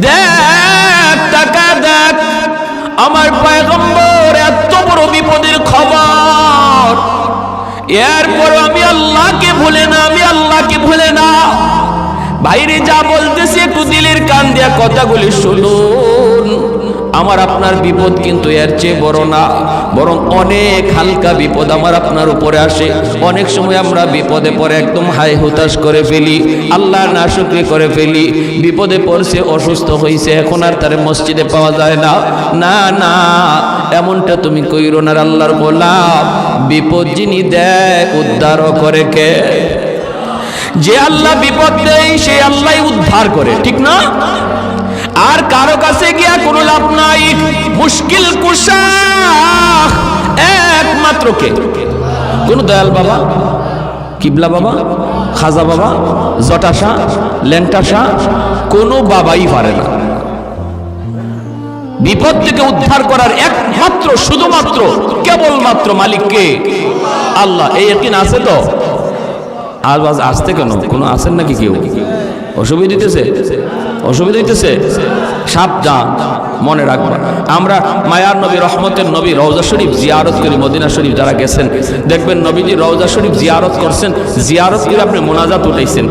দেখ, টাকা দেখ, আমার পয়গম্বর এত বড় বিপদের খবর, এরপর আমি আল্লাহকে ভুলে না। বাইরে যা বলতেছি একটু দিলের কান দিয়া কথাগুলি শুনুন। আমার আপনার বিপদ কিন্তু এর চেয়ে বড় না, বরং অনেক হালকা বিপদ আমার আপনার উপরে আসে। অনেক সময় আমরা বিপদে পড়ে একদম হাই হুতাশ করে ফেলি, আল্লাহর নাশুকরি করে ফেলি। বিপদে পড়ছে, অসুস্থ হয়েছে, এখন আর তারে মসজিদে পাওয়া যায় না। না না, এমনটা তুমি কইরো না। আল্লাহর গোলাম, বিপদ যিনি দেয় উদ্ধারও করে কে? যে আল্লাহ বিপদ দেয় সে আল্লাহ উদ্ধার করে, ঠিক না? আর কারো কাছে গিয়া কোনো লাভ নাই। মুশকিল কুশা একমাত্র কে? কোন দয়াল বাবা, কিবলা বাবা, খাজা বাবা, জটা শাহ, ল্যাংটা শাহ, কোনো বাবাই পারে না। বিপদ থেকে উদ্ধার করার একমাত্র, শুধুমাত্র, কেবলমাত্র মালিক কে? আল্লাহ। এই ইয়াকিন আছে তো? আওয়াজ আসতে কেন? কোনো আছেন নাকি কেউ? অসুবিধা হইতেছে? অসুবিধা হইতেছে? সাবধান, মনে রাখবেন। আমরা মায়ার নবী, রহমতের নবী রওজা শরীফ জিয়ারত করি। মদিনা শরীফ যারা গেছেন দেখবেন নবীজি রওজা শরীফ জিয়ারত করছেন, জিয়ারত করে আপনি মোনাজাত উঠাইছেন।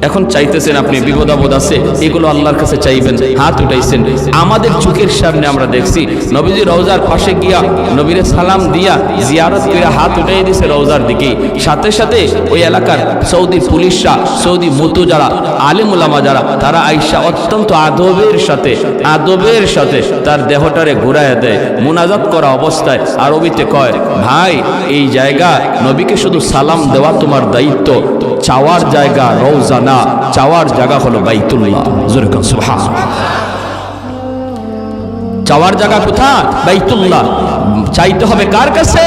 এখন চাইতেছেন আপনি বিপদ আপদ আছে, এগুলো আল্লাহর কাছে চাইবেন, হাত উঠাইছেন। আমাদের চোখের সামনে আমরা দেখছি নবীজি রওজার পাশে গিয়া নবীরে সালাম দিয়া জিয়ারত করে হাত উঠাই দিয়েছে রওজার দিকে। সাথে সাথে ওই এলাকার সৌদি পুলিশরা, সৌদি মুতু যারা, আলেম উলামা যারা, তারা আইসা অত্যন্ত আদবের সাথে তার দেহটারে ঘুরাইয়া দেয় মুনাজাত করা অবস্থায়। আরবিতে কয়, ভাই এই জায়গা নবীকে শুধু সালাম দেওয়া তোমার দায়িত্ব, চাওয়ার জায়গা রওজা না, চাওয়ার জায়গা হলো বাইতুল্লাহ। জোরে কোন সুবহানাল্লাহ। চাওয়ার জায়গা কোথায়? বাইতুল্লাহ। চাইতে হবে কার কাছে?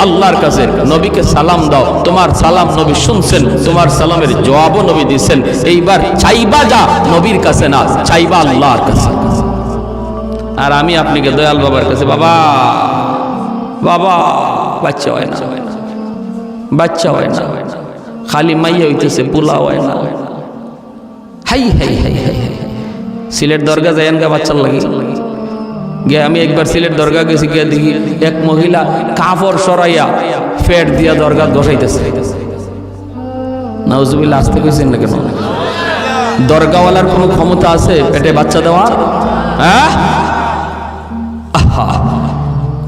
আল্লাহর কাছে। নবীকে সালাম দাও, তোমার সালাম নবী শুনছেন, তোমার সালামের জবাবও নবী দিচ্ছেন। এইবার চাইবা যা নবীর কাছে না, চাইবা আল্লাহর কাছে। আর আমি আপনাকে দয়াল বাবার কাছে, বাবা বাবা বাচ্চা হয় না, বাচ্চা হয় না, খালি মাইয়া হইতেছে, পোলা হয় না। হাই হাই হাই হাই হাই। সিলেট দরগা যাইন গা বাচ্চার লাগে গে। আমি একবার সিলেট দরগা গেছি, গিয়ে দেখি এক মহিলা কাপড় সরাইয়া ফেট দিয়া দরগা বসাইতেছে। নাউজুবিল্লাহ। আসতে কইছেন না কেন? দরগাওয়ালার কোনো ক্ষমতা আছে পেটে বাচ্চা দেওয়ার? হ্যাঁ,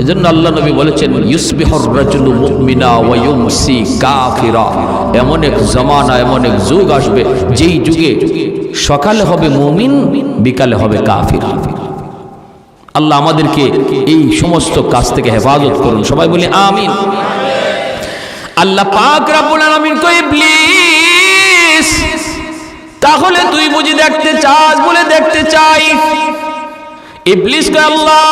এজন্য আল্লাহ নবী বলেছেন, ইউসবিহুর রাজুলু মুমিনা ওয়া ইউমসি কাফিরা। এমন এক জামানা, এমন এক যুগ আসবে যেই যুগে সকালে হবে মুমিন, বিকালে হবে কাফির। আল্লাহ আমাদেরকে এই সমস্ত কাজ থেকে হেফাজত করুন। সবাই বলি আমিন। আল্লাহ পাক রব্বুল আলামিন কই, ইবলিস তাহলে তুই বুঝি দেখতে চাস? বলে দেখতে চাই। ইবলিস কে আল্লাহ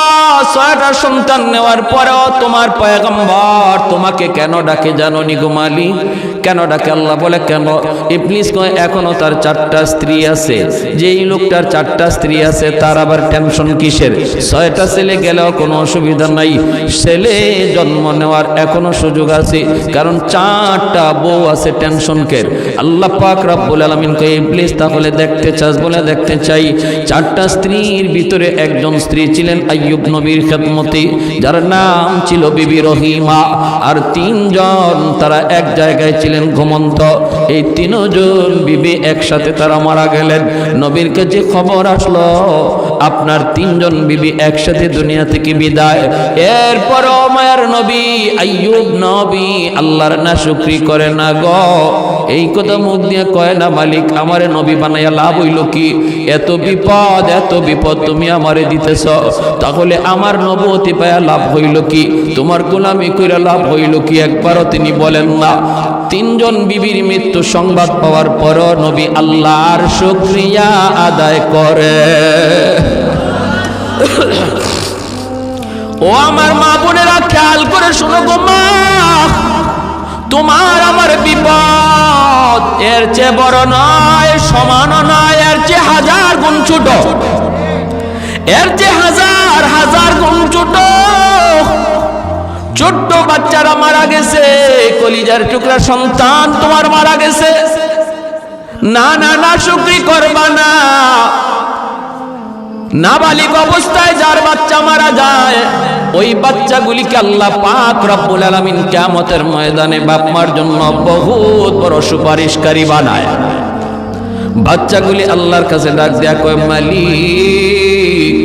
6টা সন্তান নেওয়ার পরেও তোমার পয়গম্বর তোমাকে কেন ডাকে জানো নি গো মালিক? কেন ডাকে? আল্লাহ বলে কেন? ইবলিস কয় এখনো তার 4টা স্ত্রী আছে। যেই লোকটার 4টা স্ত্রী আছে তার আবার টেনশন কিসের? 6টা ছেলে গেলেও কোনো অসুবিধা নাই, ছেলে জন্ম নেওয়ার এখনো সুযোগ আছে, কারণ 4টা বউ আছে, টেনশন কের? আল্লাহ পাক রব্বুল আলামিন কয়, ইবলিস তাহলে দেখতে চাস? বলে দেখতে চাই। 4টা স্ত্রীর ভিতরে একজন স্ত্রী ছিলেন আইয়ুব নবীর খেদমতে, যার নাম ছিল বিবি রহিমা। আর 3জন তারা এক জায়গায় ছিলেন ঘুমন্ত। এই 3জন বিবি একসাথে তারা মারা গেলেন। নবীর কাছে খবর আসলো আপনার 3জন বিবি একসাথে দুনিয়া থেকে বিদায়। এরপরও মায়ার নবী আইয়ুব নবী আল্লাহর নাশুকরি করে না গো। এই কথা মুখ দিয়ে কয় না, মালিক আমারে নবী বানাইয়া লাভ হইল কি? এত বিপদ তুমি আমারে দিতেছ, তাহলে আমার নবুয়তি পায়া লাভ হইল কি? তোমার গোলামি কইরা লাভ হইল কি? একবারও তিনি বলেন না। 3জন বিবির মৃত্যু সংবাদ পাওয়ার পর নবী আল্লাহর শুকরিয়া আদায় করে। ও আমার মা বোনেরা, খেয়াল করে শোনো গো মা, তোমার আমার বিপদ এর চেয়ে বড় নয়, সমানও নয়, এর চেয়ে 1000 গুণ ছোট, এর চেয়ে 1000 গুণ ছোট। ছোট্ট বাচ্চারা মারা গেছে, কলিজার টুকরা সন্তান তোমার মারা গেছে। না না না, শুকরি করবা না। নাবালিগ অবস্থায় যার বাচ্চা মারা যায়, ওই বাচ্চাগুলিকে আল্লাহ পাক রব্বুল আলামিন কিয়ামতের ময়দানে বাপ মার জন্য বহুত বড় সুপারিশকারী বানায়। বাচ্চাগুলি আল্লাহর কাছে ডাক দেয়া কয়, মালিক,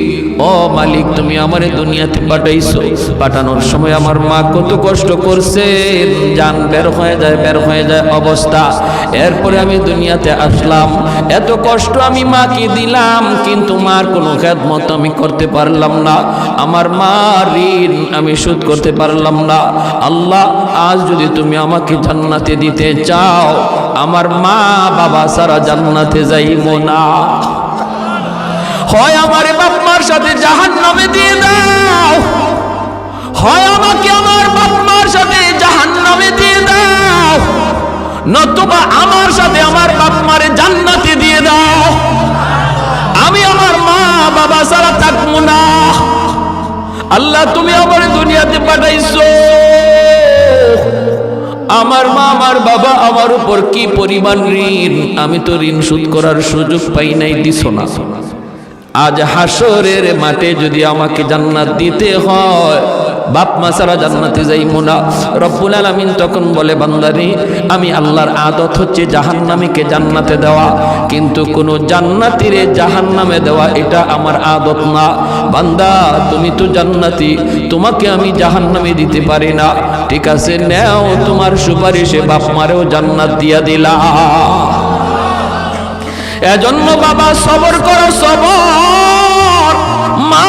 ও মালিক, তুমি আমারে দুনিয়াতে পাঠাইছো, পাঠানোর সময় আমার মা কত কষ্ট করছে, জান বের হয়ে যায় অবস্থা। এরপরে আমি দুনিয়াতে আসলাম, এত কষ্ট আমি মাকে দিলাম, কিন্তু মার কোনো খেদমত আমি করতে পারলাম না। আমার মার ঋণ আমি শোধ করতে পারলাম না। আল্লাহ, আজ যদি তুমি আমাকে জান্নাতে দিতে চাও, আমার মা বাবা সারা জান্নাতে যাইব না। হয় আমার বাপ মার সাথে জাহান্নামে দিয়ে দাও, হয় আমাকে আমার বাপ মার সাথে জাহান্নামে দিয়ে দাও, নতুবা আমার সাথে আমার বাপ মারে জান্নাতে দিয়ে দাও। আমি আমার মা বাবা ছাড়া থাকবো না। আল্লাহ, তুমি আমার দুনিয়াতে পাঠাইছো, আমার মা আমার বাবা আমার উপর কি পরিমাণ ঋণ, আমি তো ঋণ শোধ করার সুযোগ পাই নাই, দিছ না। আজ হাসরের মাঠে যদি আমাকে জান্নাত দিতে হয়, বাপ মা ছাড়া জান্নাতে যাইবো না। রব্বুল আলামিন তখন বলে, বান্দারে আমি আল্লাহর আদত হচ্ছে জাহান্নামীকে জান্নাতে দেওয়া, কিন্তু কোনো জান্নাতীরে জাহান্নামে দেওয়া এটা আমার আদত না। বান্দা তুমি তো জান্নাতি, তোমাকে আমি জাহান্নামে দিতে পারি না, ঠিক আছে নেও তোমার সুপারিশে বাপ মারেও জান্নাত দিয়া দিলা। এজন্য বাবা সবর করো, সবর, মা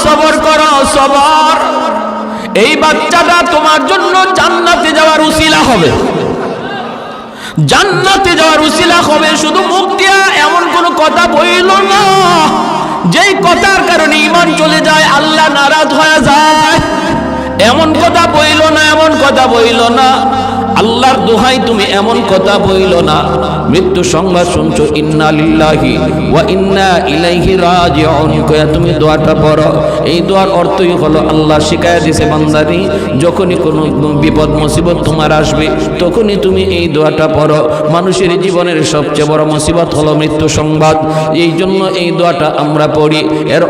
সবর করো, সবর। এই বাচ্চাটা তোমার জন্য জান্নাতে যাওয়ার উসিলা হবে, জান্নাতে যাওয়ার উসিলা হবে। শুধু মুখ দিয়া এমন কোন কথা বইল না যেই কথার কারণে ঈমান চলে যায়, আল্লাহ নারাজ হয়ে যায়, এমন কথা বইল না, এমন কথা বইল না। আল্লাহর দোহাই তুমি এমন কথা বইল না। মৃত্যু সংবাদ শুনছো, ইন্না লিল্লাহি ওয়া ইন্না ইলাইহি রাজিউন কয়া তুমি দোয়াটা পড়ো। এই দোয়ার অর্থই হলো আল্লাহ শিখায়া দিয়েছে, বান্দারি যখনই কোনো বিপদ মুসিবত তোমার আসবে তখনই তুমি এই দোয়াটা পড়ো। মানুষের জীবনের সবচেয়ে বড় মুসিবত হলো মৃত্যু সংবাদ, এই জন্য এই দোয়াটা আমরা পড়ি। এর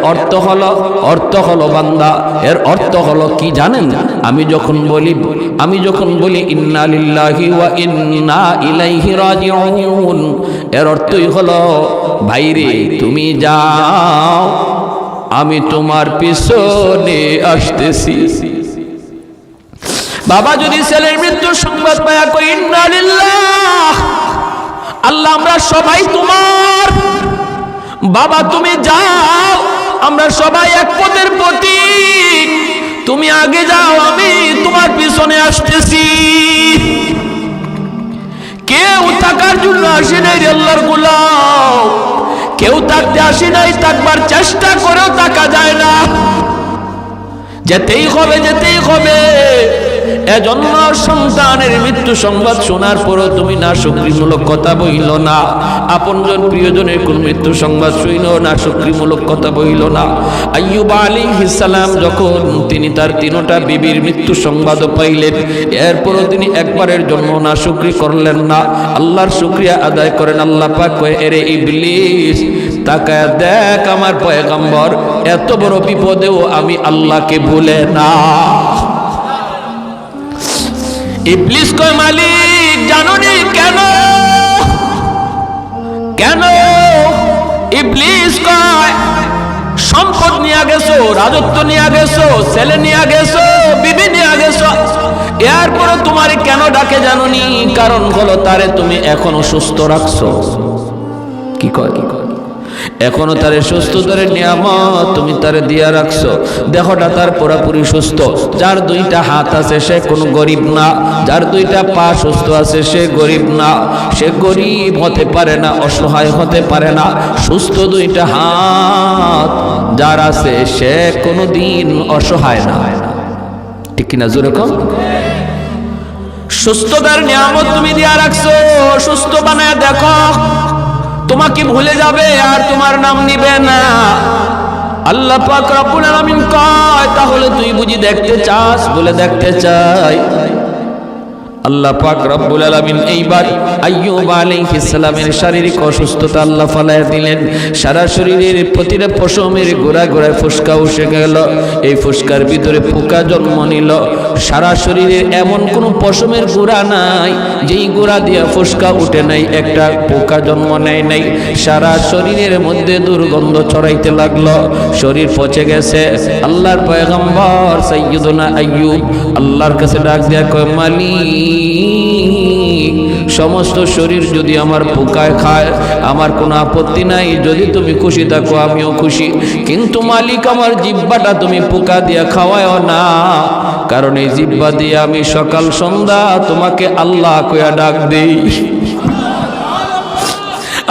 অর্থ হলো বান্দা, এর অর্থ হলো কি জানেন? আমি যখন বলি ইন্না লিল্লাহি ওয়া ইন্না ইলাইহি রাজিউন, এর অর্থই হলো ভাইরে তুমি যাও, আমি তোমার পিছনে আসতেছি। বাবা যদি ছেলের মৃত্যুর সংবাদ পায়া কই ইন্না লিল্লাহ, আল্লাহ আমরা সবাই তোমার, বাবা তুমি যাও, আমরা সবাই এক পথের প্রতীক, তুমি আগে যাও, আমি তোমার পিছনে আসতেছি। কেউ থাকার জন্য আসে নাই রে আল্লাহর গোলাম, কেউ থাকতে আসে নাই, থাকবার চেষ্টা করেও থাকা যায় না, যেতেই হবে, যেতেই হবে। এজন্য সন্তানের মৃত্যু সংবাদ শোনার পরও তুমি না শুকরিমূলক কথা বইল না, আপনজন প্রিয়জনের কোন মৃত্যু সংবাদ শুইলেও না শুকরিমূলক কথা বইল না। আইয়ুব আলাইহিস সালাম যখন তিনি তার তিনটা বিবির মৃত্যু সংবাদও পাইলেন, এরপরও তিনি একবারের জন্য না শুকরি করলেন না, আল্লাহর শুকরিয়া আদায় করেন। আল্লাহ পাক কয়, এরে ইবলিস তাকায় দেখ, আমার পয়গম্বর এত বড় বিপদেও আমি আল্লাহকে ভুলে না। ইবলিস কয়, মালিক জানোনি কেন? কেন? ইবলিস কয়, সম্পদ নিয়ে গেছো, রাজত্ব নিয়ে গেছো, ছেলে নিয়ে গেছো, বিবি নিয়ে গেছো, এরপরে তোমারে কেন ডাকে জানোনি? কারণ হলো তারে তুমি এখনো সুস্থ রাখছো। কি কয়? এখনো তারে সুস্থতার নিয়ামত তুমি তারে দিয়া রাখছো, দেহটা তার পুরোপুরি সুস্থ। যার দুইটা হাত আছে সে কোনো গরিব না, যার দুইটা পা সুস্থ আছে সে গরিব না, সে গরিব হতে পারে না, অসহায় হতে পারে না। সুস্থ দুইটা হাত যার আছে সে কোনোদিন অসহায় না, ঠিক কিনা জোরে কম? সুস্থতার নিয়ামত তুমি দিয়া রাখছো, সুস্থ বানায় দেখো, তোমাকে ভুলে যাবে আর তোমার নাম নিবে না। আল্লাহ পাক রব্বুল আলামিন কয়, তাহলে তুই বুঝি দেখতে চাস? বলে দেখতে চাই। আল্লাহ পাক রব্বুল আলামিন এইবার আইয়ুব আলাইহিস সালামের শারীরিক অসুস্থতা আল্লাহ ফালায়া দিলেন। সারা শরীরের প্রতিটা পশমের গোড়া গোড়ায় ফুসকা উঠে গেল, এই ফুসকার ভিতরে পোকা জন্ম নিল। সারা শরীরের এমন কোনো পশমের গোড়া নাই যেই গোড়া দিয়ে ফুসকা উঠে নাই, একটা পোকা জন্ম নেয় নাই। সারা শরীরের মধ্যে দুর্গন্ধ ছড়াইতে লাগলো, শরীর পচে গেছে। আল্লাহর পয়গম্বর সাইয়্যিদুনা আইয়ুব আল্লাহর কাছে ডাক দিয়া কয়, মালিক সমস্ত শরীর যদি আমার পোকায় খায় আমার কোনো আপত্তি নাই, যদি তুমি খুশি থাকো আমিও খুশি, কিন্তু মালিক আমার জিহ্বাটা তুমি পোকা দিয়া খাওয়ায় না, কারণ এই জিহ্বা দিয়ে আমি সকাল সন্ধ্যা তোমাকে আল্লাহ কইয়া ডাক দেই।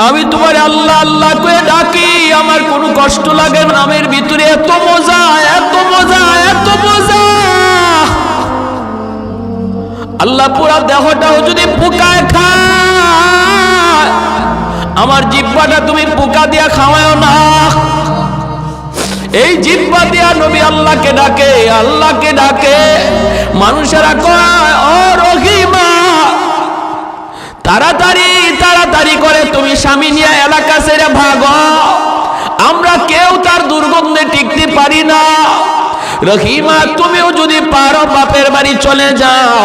আমি তোমার আল্লাহ আল্লাহ কইয়া ডাকি, আমার কোনো কষ্ট লাগে না, নামের ভিতরে এত মজা, এত মজা, এত মজা। আল্লাহ পুরা দেহটাও যদি পোকায় খায়, আমার জিহ্বাটা তুমি পোকা দিয়া খাওয়াও না। এই জিহ্বা দিয়া নবী আল্লাহকে ডাকে, আল্লাহকে ডাকে। মানুষেরা কয় ও রহিমা তাড়াতাড়ি তাড়াতাড়ি করে তুমি স্বামী নিয়ে এলাকা ছেড়ে ভাগো, আমরা কেউ তার দুর্গন্ধে টিকতে পারি না। রহিমা তুমিও যদি পারো বাপের বাড়ি চলে যাও।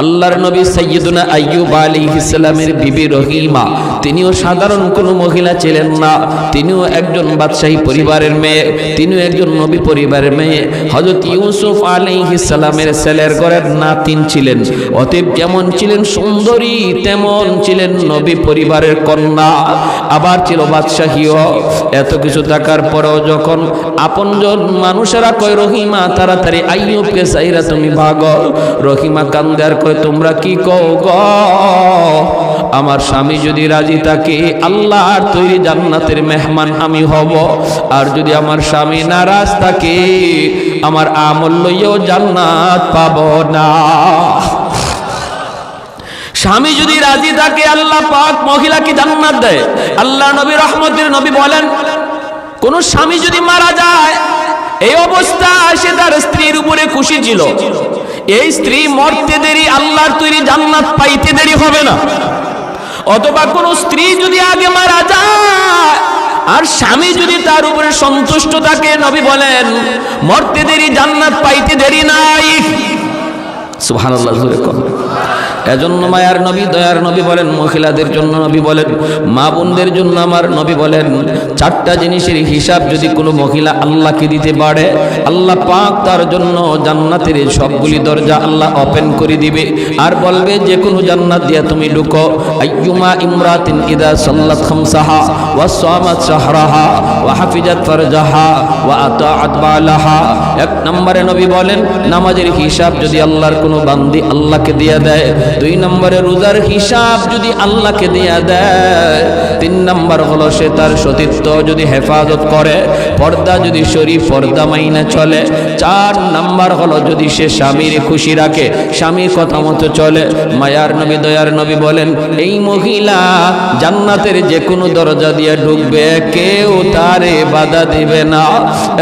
আল্লাহর নবী সাইয়্যিদুনা আইয়ুব আলাইহিস সালামের বিবি রহিমা তিনিও সাধারণ কোনো মহিলা ছিলেন না, তিনিও একজন বাদশাহী পরিবারের মেয়ে, তিনিও একজন নবী পরিবারের মেয়ে। হযরত ইউসুফ আলাইহিস সালামের ছেলের ঘরের নাতিন ছিলেন। অতএব যেমন ছিলেন সুন্দরী তেমন ছিলেন নবী পরিবারের কন্যা, আবার ছিল বাদশাহীও। এত কিছু থাকার পরেও যখন আপনজন মানুষেরা কয় রহিমা তাড়াতাড়ি আইয়ুবকে চাইরা তুমি ভাগো, রহিমা কান্দে আর কয় তোমরা কি কও গো, আমার স্বামী যদি রাজি থাকে আল্লাহর তৈরি জান্নাতের মেহমান আমি হব, আর যদি আমার স্বামী নারাজ থাকে আমার আমল লইয়াও জান্নাত পাব না। স্বামী যদি রাজি থাকে আল্লাহ পাক মহিলাকে জান্নাত দেয়। আল্লাহ নবী রহমতের নবী বলেন কোন স্বামী যদি মারা যায় এই অবস্থায় সে তার স্ত্রীর উপরে খুশি ছিল, এই স্ত্রী মরতে দেরি আল্লাহর তৈরি জান্নাত পাইতে দেরি হবে না। অথবা কোন স্ত্রী যদি আগে মারা যায় আর স্বামী যদি তার উপরে সন্তুষ্ট থাকে নবী বলেন মরতে দেরি জান্নাত পাইতে দেরি নাই। সুবহানাল্লাহ জোরে কোন। এজন্য মায়ার নবী দয়ার নবী বলেন মহিলাদের জন্য নবী বলেন মা বোনদের জন্য আমার নবী বলেন চারটা জিনিসের হিসাব যদি কোনো মহিলা আল্লাহকে দিতে পারে আল্লাহ পাক তার জন্য জান্নাতের সবগুলি দরজা আল্লাহ ওপেন করে দিবে আর বলবে যে কোনো জান্নাত দিয়া তুমি ঢুকো। আইয়ুমা ইমরাতিন ইদা সাল্লাত খামসাহা ওয়া সামাত শাহরাহা ওয়া হাফিজাত ফারজাহা ওয়া আতাআত বালাহা। এক নম্বরে নবী বলেন নামাজের হিসাব যদি আল্লাহর কোনো বান্দি আল্লাহকে দিয়া দেয়, দুই নম্বরে রোজার হিসাব যদি আল্লাহকে দেয়া দেয়, তিন নম্বর হলো সে তার সতীত্ব যদি হেফাজত করে, পর্দা যদি শরীফ পর্দা মাইনা চলে, চার নম্বর হলো যদি সে স্বামীর খুশি রাখে স্বামীর কথা মতো চলে। মায়ার নবী দয়ার নবী বলেন এই মহিলা জান্নাতের যে কোনো দরজা দিয়ে ঢুকবে কেউ তারে বাধা দিবে না।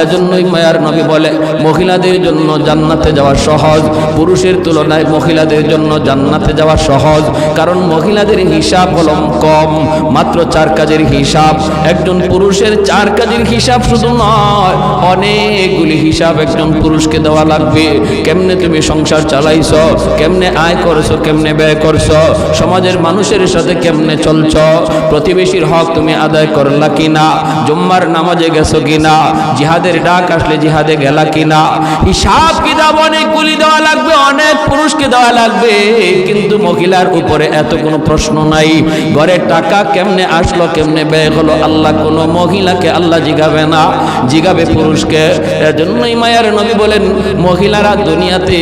এজন্যই মায়ার নবী বলে মহিলাদের জন্য জান্নাতে যাওয়া সহজ, পুরুষের তুলনায় মহিলাদের জন্য জান্নাতে যাওয়া সহজ, কারণ মহিলাদের হিসাব হলো কম, মাত্র 4 কাজের হিসাব। একজন পুরুষের 4 কাজের হিসাব শুধু নয় অনেকগুলি হিসাব একজন পুরুষকে দেওয়া লাগবে। কেমনে তুমি সংসার চালাইছো, কেমনে আয় করছো, কেমনে ব্যয় করছো, সমাজের মানুষের সাথে কেমনে চলছো, প্রতিবেশীর হক তুমি আদায় করলা কিনা, জুম্মার নামাজে গেছো কিনা, জিহাদের ডাক আসলে জিহাদে গেলা কিনা, হিসাব কিতাব অনেকগুলি দেওয়া লাগবে, অনেক পুরুষকে দেওয়া লাগবে। কিন্তু মহিলার উপরে এত কোনো প্রশ্ন নাই। ঘরে টাকা কেমনে আসলো, কেমনে ব্যয় হলো, আল্লাহ কোনো মহিলাকে আল্লাহ জিগাবে না, জিগাবে পুরুষকে। এজন্যই মায়ার নবী বলেন মহিলারা দুনিয়াতে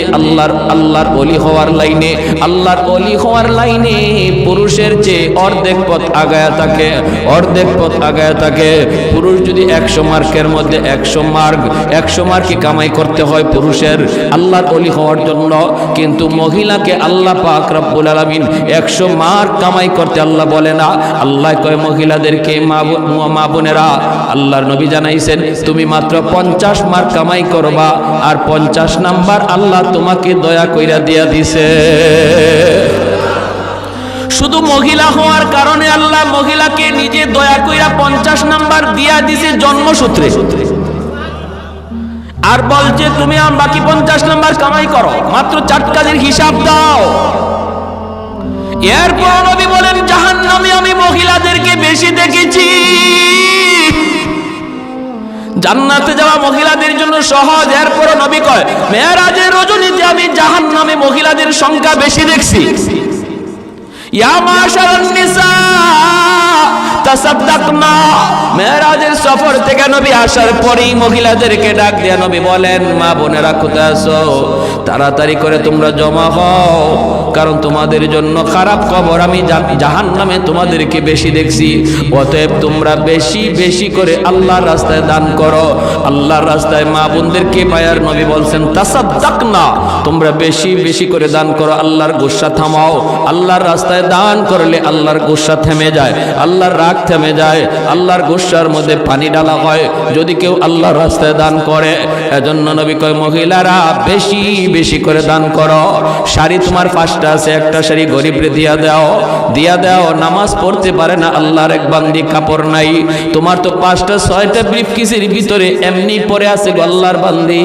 আল্লাহর ওলি হওয়ার লাইনে, আল্লাহর ওলি হওয়ার লাইনে পুরুষের চেয়ে অর্ধেক পথ আগায়া থাকে, অর্ধেক পথ আগায়া থাকে। পুরুষ যদি 100 মার্কের মধ্যে 100 মার্কই কামাই করতে হয় পুরুষের আল্লাহর ওলি হওয়ার জন্য, কিন্তু মহিলাকে আল্লাহ পাক রব্বুল আলামিন 100 মার্ক কামাই করতে আল্লাহ বলে না। আল্লাহ কয় মহিলাদেরকে মা বোনেরা আল্লাহর নবী জানাইছেন তুমি মাত্র 50 মার্ক কামাই করবা, আর 50 নাম্বার আল্লাহ তোমাকে দয়া কইরা দিয়া দিছে। শুধু মহিলা হওয়ার কারণে আল্লাহ মহিলাকে নিজে দয়া কইরা 50 নাম্বার দিয়া দিছে জন্মসূত্রে, আর বলছে তুমি বাকি 50 নাম্বার কামাই করো, মাত্র 4 কাজের হিসাব দাও। এরপর নবী বলেন জাহান্নামে আমি মহিলাদেরকে বেশি দেখেছি, জান্নাতে যাওয়া মহিলাদের জন্য সহজ। এরপর নবী কয় মেরাজের রজনীতে আমি জাহান্নামে মহিলাদের সংখ্যা বেশি দেখছি। ইয়া মাশারান নিসা তাসাদদাকনা। মেরাজের সফর থেকে নবী আসার পরেই মহিলাদেরকে ডাক দিয়া নবী বলেন মা বোনেরা কোথায় আছো, তাড়াতাড়ি করে তোমরা জমা হও, কারণ তোমাদের জন্য খারাপ খবর, আমি জাহান্নামে তোমাদেরকে বেশি দেখছি। অতএব তোমরা বেশি বেশি করে আল্লাহর রাস্তায় দান করো। আল্লাহর রাস্তায় মা বোনদেরকে পায়ার নবী বলছেন তাসাদ্দাকনা, তোমরা বেশি বেশি করে দান করো, আল্লাহর গুসা থামাও। আল্লাহর রাস্তায় দান করলে আল্লাহর গুসা থেমে যায়, আল্লাহর রাগ থেমে যায়, আল্লাহর গুসার মধ্যে পানি ডালা হয় যদি কেউ আল্লাহর রাস্তায় দান করে। এজন্য নবী কয় মহিলারা বেশি বেশি করে দান করো। শাড়ি তোমার 5টা আছে, একটা শাড়ি গরিবরে দিয়া দাও, দিয়া দাও। নামাজ পড়তে পারে না, আল্লাহর এক বান্দি কাপড় নাই, তোমার তো 5টা 6টা ব্রিফকেসের ভিতরে এমনি পড়ে আছে আল্লাহর বান্দি।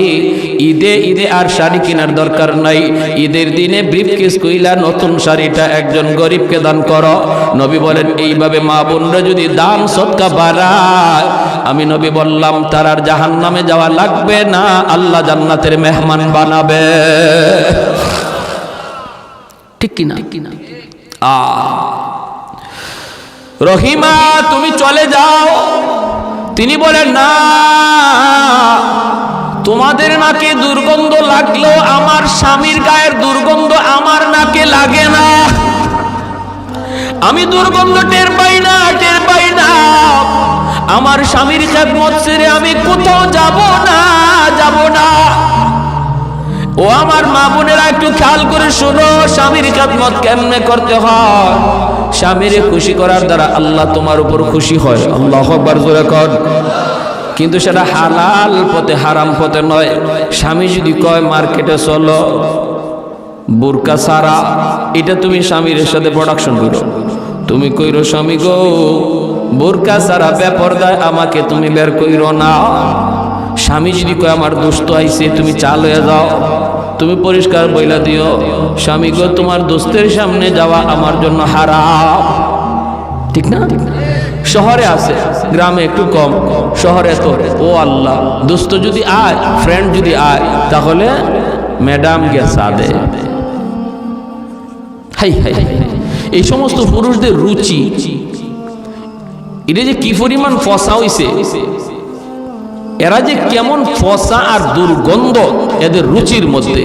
ঈদে ঈদে আর শাড়ি কেনার দরকার নাই, ঈদের দিনে ব্রিফকেস কইলা নতুন শাড়িটা একজন গরিবকে দান করো। নবী বলেন এইভাবে মা বোনরা যদি দান সদকা বাড়ায়, আমি নবী বললাম তার আর জাহান্নামে যাওয়া লাগবে না, আল্লাহ জান্নাতের মেহমান বানাবে। ঠিক কিনা? রহিমা তুমি চলে যাও। তিনি বলেন না, তোমাদের নাকে দুর্গন্ধ লাগলেও আমার স্বামীর গায়ের দুর্গন্ধ আমার নাকে লাগে না। আমি দুর্গন্ধ টের পাই না, টের পাই না। আমার স্বামীর খেদমত ছেড়ে আমি কোথাও যাব না, যাব না। ও আমার মা বোনেরা একটু খেয়াল করে শোনো, স্বামীর খেদমত কেমনে করতে হয়। স্বামীর খুশি করার দ্বারা আল্লাহ তোমার উপর খুশি হয়। আল্লাহু আকবার জোরে কর। কিন্তু সেটা হালাল পথে, হারাম পথে নয়। স্বামী যদি কয় মার্কেটে চলো বোরকা সারা, এটা তুমি স্বামীর সাথে প্রোডাকশন করো। তুমি কইরো স্বামী গো বোরকা সারা বেপরদায় আমাকে তুমি বের কইরো না। স্বামী যদি কয় আমার দোস্ত আইছে তুমি চাল হয়ে যাও, তুমি পরিষ্কার বইলা দিও স্বামী গো তোমার দোস্তের সামনে যাওয়া আমার জন্য হারাম। ঠিক না? শহরে আছে, গ্রামে একটু কম, শহরে তো ও আল্লাহ দোস্ত যদি আয়, ফ্রেন্ড যদি আয়, তাহলে ম্যাডাম গেছে আদে। হাই হাই, এই সমস্ত পুরুষদের রুচি, এটা যে কি পরিমাণ ফসা হইছে, এরা যে কেমন ফসা আর দুর্গন্ধ এদের রুচির মধ্যে।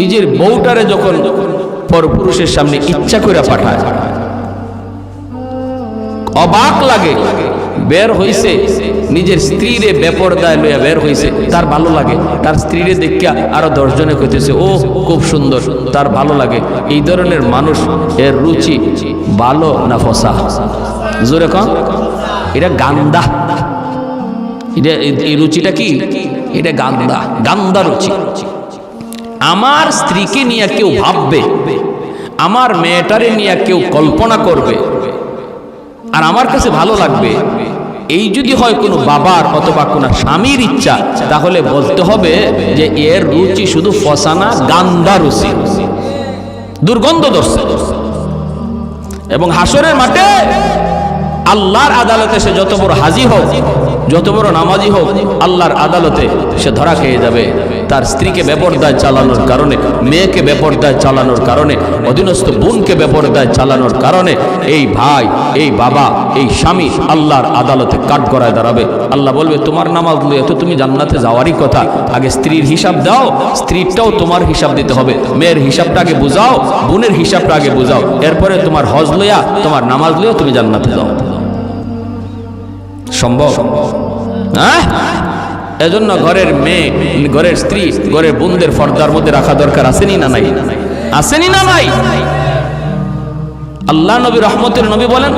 নিজের বউটারে যখন পরপুরুষের সামনে ইচ্ছা করে পাঠায়, অবাক লাগে। বের হইছে নিজের স্ত্রীরে বেপরদায় লইয়া বের হইছে, তার ভালো লাগে। তার স্ত্রীরে দেখিয়া আরো 10 জনে কইতেছে ও খুব সুন্দর, তার ভালো লাগে। এই ধরনের মানুষ এর রুচি ভালো না ফসা? জোরে কন। এটা গান্দা। এটা এই রুচিটা কি? এটা গান্দা, গান্দা রুচি। আমার স্ত্রীকে নিয়ে কেউ ভাববে, আমার মেয়েটারে নিয়ে কেউ কল্পনা করবে, আর আমার কাছে ভালো লাগবে, এই যদি হয় কোনো বাবার অথবা কোনো স্বামীর ইচ্ছা, তাহলে বলতে হবে যে এর রুচি শুধু ফসানা, গান্দা রুচি, দুর্গন্ধ দর্শে। এবং হাসরের মাঠে আল্লাহর আদালতে সে যত বড় হাজি হোক, যত বড় নামাজি হোক, আল্লাহর আদালতে সে ধরা খেয়ে যাবে তার স্ত্রীকে বেপরদায় চালানোর কারণে, মেয়েকে বেপরদায় চালানোর কারণে, অধীনস্থ বোনকে বেপরদায় চালানোর কারণে। এই ভাই, এই বাবা, এই স্বামী আল্লাহর আদালতে কাঠগড়ায় দাঁড়াবে। আল্লাহ বলবে তোমার নামাজ লইয়া তো তুমি জান্নাতে যাওয়ারই কথা, আগে স্ত্রীর হিসাব দাও, স্ত্রীরটাও তোমার হিসাব দিতে হবে। মেয়ের হিসাবটা আগে বুঝাও, বোনের হিসাবটা আগে বুঝাও, এরপরে তোমার হজ লইয়া, তোমার নামাজ লইয়া তুমি জান্নাতে যাও। সম্ভব? হ্যাঁ? এজন্য ঘরের মেয়ে, ঘরের স্ত্রী, ঘরের বোনদের পর্দার মধ্যে রাখা দরকার। আসেনি না নাই? আসেনি না নাই? আল্লাহ নবী রহমতের নবী বলেন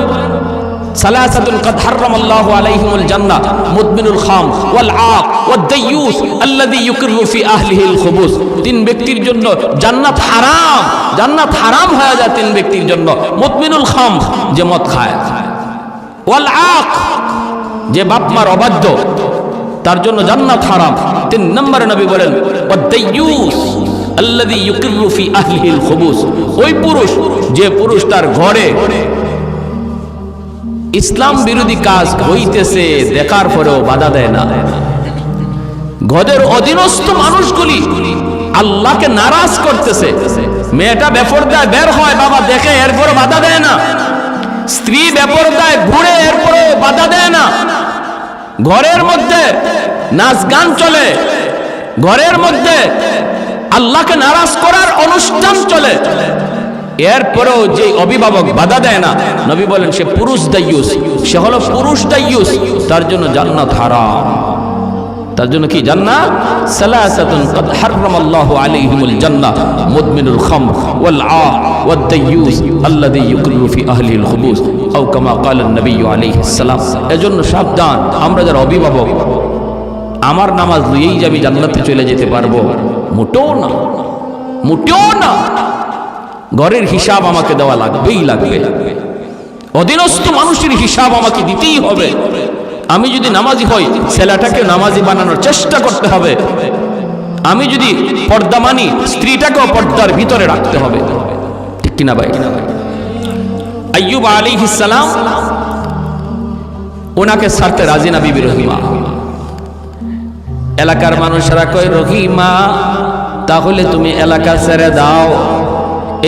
সালাসাতুন কাদ হারামাল্লাহু আলাইহিমুল জান্নাহ মুদমিনুল খাম ওয়াল আক ওয়াদ দাইয়ুস আল্লাযী ইউকিরু ফি আহলিহিল খুবুস। 3 ব্যক্তির জন্য জান্নাত হারাম, জান্নাত হারাম হয়ে যায় 3 ব্যক্তির জন্য। মুদমিনুল খাম, যে মদ খায়, ওয়াল আক, যে বাপ মার অবাধ্য, তার জন্য জান্নাত হারাম। 3 নম্বরে নবী বলেন ওয়াদ দাইয়ুস আল্লাযী ইউকিরু ফি আহলিহিল খুবুস, ওই পুরুষ যে পুরুষ তার ঘরে ইসলাম বিরোধী কাজ হইতেছে দেখার পরেও বাধা দেয় না। ঘরের অধীনস্থ মানুষগুলি আল্লাহকে নারাজ করতেছে, মেয়েটা বেপরদায় বের হয়, বাবা দেখে, এরপরে বাধা দেয় না। স্ত্রী বেপরদায় ঘুরে, এরপরে বাধা দেয় না। ঘরের মধ্যে নাচ গান চলে, ঘরের মধ্যে আল্লাহকে নারাজ করার অনুষ্ঠান চলে, এরপরেও যে অভিভাবক বাধা দেয় না, নবী বলেন সে পুরুষ দায়ুস, সে হলো পুরুষ দায়ুস, তার জন্য জান্নাত হারাম। তার জন্য কি জান্নাত? সালাসাতুন কদ হারামাল্লাহু আলাইহিমুল জান্নাহ, মুদমিনুল খামর ওয়াল আ ওয়াদ দায়ুস আল্লাযী ইউকরিহু ফি আহলিল খুবুস আও কামা ক্বালা নবী আলাইহিস সালাম। এজন্য সাবধান, আমরা যারা অভিভাবক, আমার নামাজ লইয়েই যে আমি জান্নাতে চলে যেতে পারবো, মোটেও না, মোটেও না। ঘরের হিসাব আমাকে দেওয়া লাগবেই লাগবে, অধীনস্থ মানুষের হিসাব আমাকে দিতেই হবে। আমি যদি নামাজি হই, ছেলেটাকে নামাজি বানানোর চেষ্টা করতে হবে। আমি যদি পর্দা মানি, স্ত্রীটাকেও পর্দার ভিতরে রাখতে হবে, ঠিক কিনা ভাই? আইয়ুব আলাইহিস সালাম, ওনাকে ছাড়তে রাজি না বিবি রহিমা। এলাকার মানুষেরা কয়, রহিমা তাহলে তুমি এলাকা ছেড়ে দাও,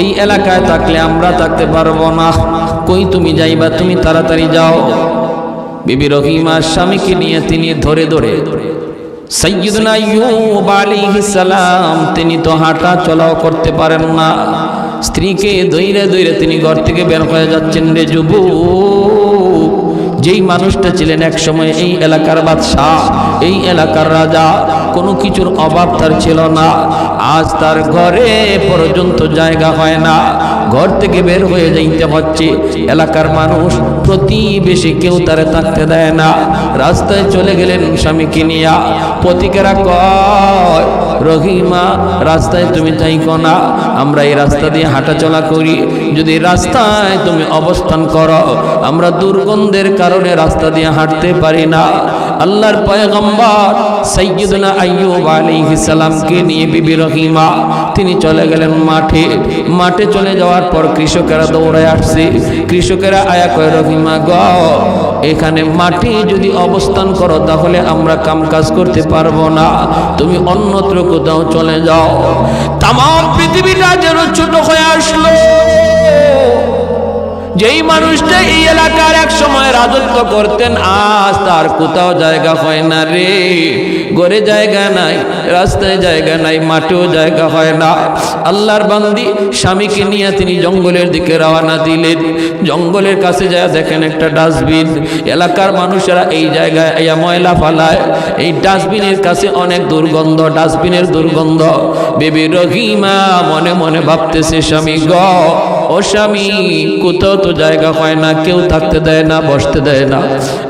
এই এলাকায় থাকলে আমরা থাকতে পারবো না, কই তুমি যাইবা, তুমি তাড়াতাড়ি যাও। বিবি রহিমা স্বামীকে নিয়ে তিনি ধরে ধরে, সাইয়্যিদুনা আইয়ুব আলাইহিস সালাম তিনি তো হাঁটা চলাও করতে পারেন না, স্ত্রীকে ধইরে ধইরে তিনি ঘর থেকে বের হয়ে যাচ্ছেন। রে যুবক, যেই মানুষটা ছিলেন এক সময় এই এলাকার বাদশাহ, এই এলাকার রাজা, কোনো কিছুর অভাব তার ছিল না, আজ তার ঘরে পর্যন্ত জায়গা হয় না, ঘর থেকে বের হয়ে যাইতে হচ্ছে। এলাকার মানুষ, প্রতিবেশী কেউ তারে থাকতে দেয় না, রাস্তায় চলে গেলেন স্বামীকে নিয়া। পথিকেরা কয়, রহিমা রাস্তায় তুমি যাইকো না, আমরা এই রাস্তা দিয়ে হাঁটা চলা করি, যদি রাস্তায় তুমি অবস্থান করো, আমরা দুর্গন্ধের কারণে রাস্তা দিয়ে হাঁটতে পারি না। আল্লাহর পয়গম্বর সাইয়্যিদুনা আইয়ুব আলাইহিস সালামকে নিয়ে বিবি রহিমা তিনি চলে গেলেন মাঠে। মাঠে চলে যাওয়ার পর কৃষকেরা দৌড়ায় আসছে। কৃষকেরা আয়া কয়, রহিমা গো, এখানে মাঠে যদি অবস্থান করো তাহলে আমরা কাম কাজ করতে পারবো না, তুমি অন্যত্র কোথাও চলে যাও। তাম পৃথিবীটা যেন ছোট হয়ে আসলো। যেই মানুষটা এই এলাকার এক সময় রাজত্ব করতেন, আজ তার কোথাও জায়গা হয় না রে। ঘরে জায়গা নাই, রাস্তায় জায়গা নাই, মাঠেও জায়গা হয় না। আল্লাহর বান্দি স্বামীকে নিয়ে তিনি জঙ্গলের দিকে রওনা দিলেন। জঙ্গলের কাছে যায় দেখেন একটা ডাস্টবিন। এলাকার মানুষেরা এই জায়গায় ময়লা ফালায়, এই ডাস্টবিনের কাছে অনেক দুর্গন্ধ, ডাস্টবিনের দুর্গন্ধ। বিবি রহিমা মনে মনে ভাবতেছে, স্বামী গ, ও স্বামী, কোথাও তো জায়গা হয় না, কেউ থাকতে দেয় না, বসতে দেয় না।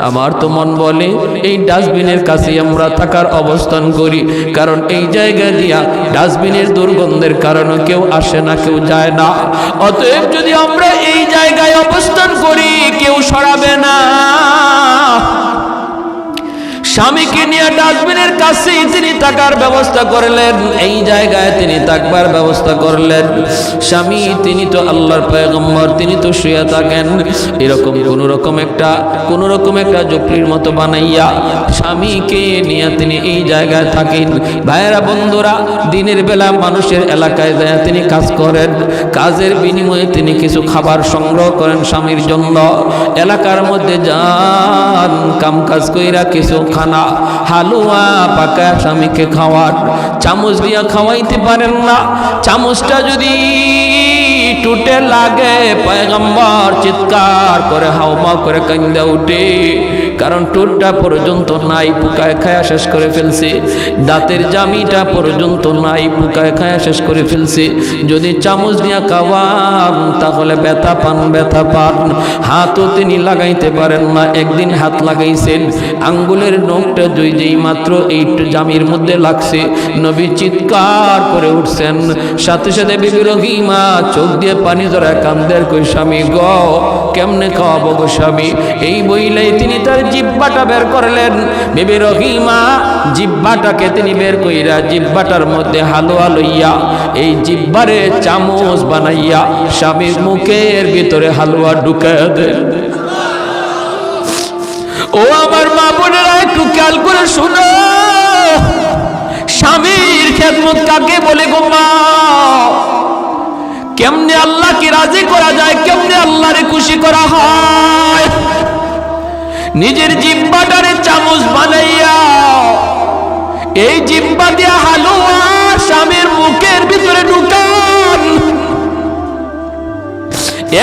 আমার তো মন বলে এই ডাস্টবিনের কাছে আমরা থাকার অবস্থান করি, কারণ এই জায়গা দিয়া ডাস্টবিনের দুর্গন্ধের কারণে কেউ আসে না, কেউ যায় না। অতএব যদি আমরা এই জায়গায় অবস্থান করি, কেউ সরাবে না। স্বামীকে নিয়ে ডাস্টবিনের কাছে তিনি থাকার ব্যবস্থা করলেন, এই জায়গায় তিনি থাকবার ব্যবস্থা করলেন। স্বামী তিনি তো আল্লাহর পয়গম্বর, তিনি তো শুয়ে থাকেন। এরকম কোন রকম একটা ঝুপড়ির মতো বানাইয়া স্বামীকে নিয়ে তিনি এই জায়গায় থাকেন। ভাইয়েরা বন্ধুরা, দিনের বেলা মানুষের এলাকায় যায় তিনি কাজ করেন, কাজের বিনিময়ে তিনি কিছু খাবার সংগ্রহ করেন স্বামীর জন্য। এলাকার মধ্যে যান, কাম কাজ কইরা কিছু খানা হালুয়া পাকা স্বামীকে খাওয়ার, চামচ দিয়া খাওয়াইতে পারেন না। চামচটা যদি টুটে লাগে, পয়গম্বর চিৎকার করে হাওমা করে কান্দা উঠে, কারণ টুটটা পর্যন্ত নাই, পোকায় খায়া শেষ করে ফেলছে। দাঁতের জামিটা পর্যন্ত নাই, পোকায় খায়া শেষ করে ফেলছে। যদি চামচ দিয়া খাওয়ান তাহলে ব্যথা পান, ব্যথা পান। হাতও তিনি লাগাইতে পারেন না। একদিন হাত লাগাইছেন, আঙ্গুলের নখটা যেই মাত্র এই জামির মধ্যে লাগছে, নবী চিৎকার করে উঠছেন। সাথে সাথে বিবি রহিমা চোখ দিয়ে পানি ধরা কান্দের, কই স্বামী গ, কেমনে খাওয়াবো গো স্বামী। এই বইলেই তিনি তার জিহ্বাটা বের করলেন। বিবি রহিমা জিহ্বাটাকে তিনি বের কইরা জিহ্বাটার মধ্যে হালুয়া লইয়া এই জিহ্বারে চামচ বানাইয়া স্বামীর মুখের ভিতরে হালুয়া ঢুকাইয়া দেন। ও আমার মা বোনেরা, একটু খেয়াল করে শুনো, স্বামীর খেদমত কাকে বলে গো মা? কেমনে আল্লাহকে রাজি করা যায়, কেমনে আল্লাহরে খুশি করা হয়? নিজের জিহ্বাটারে চামচ বানাইয়া এই জিহ্বা দিয়া হালুয়া স্বামীর মুখে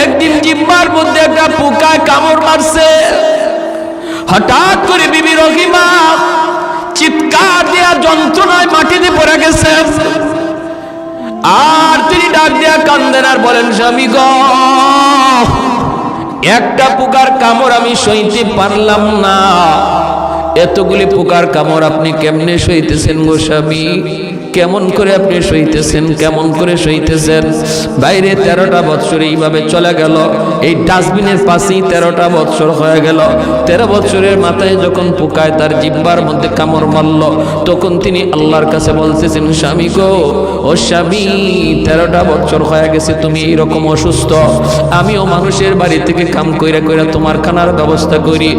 একদিন জিহ্বার মধ্যে একটা পোকায় কামড় মারছে। হঠাৎ করে বিবি রহিমা চিৎকার দেয়া যন্ত্রণায় মাটিতে পড়ে গেছেন। আর তিনি ডাক দেয়া কান্দেন আর বলেন, স্বামী গো, একটা পোকার কামড় আমি সইতে পারলাম না, এতগুলি পোকার কামড় আপনি কেমনে সইতেছেন গো স্বামী? কেমন করে আপনি সইতেছেন, কেমন করে সইতেছেন? বাইরে 13টা বৎসর এইভাবে চলে গেল, এই ডাস্টবিনের পাশেই 13টা বৎসর হয়ে গেল। 13 বৎসরের মাথায় যখন পোকায় তার জিহ্বার মধ্যে কামড় মারল, তখন তিনি আল্লাহর কাছে বলতেছেন, স্বামী গো, ও স্বামী, 13টা বৎসর হয়ে গেছে তুমি এইরকম অসুস্থ, আমিও মানুষের বাড়ি থেকে কাম কইরা কইরা তোমার খানার ব্যবস্থা করি,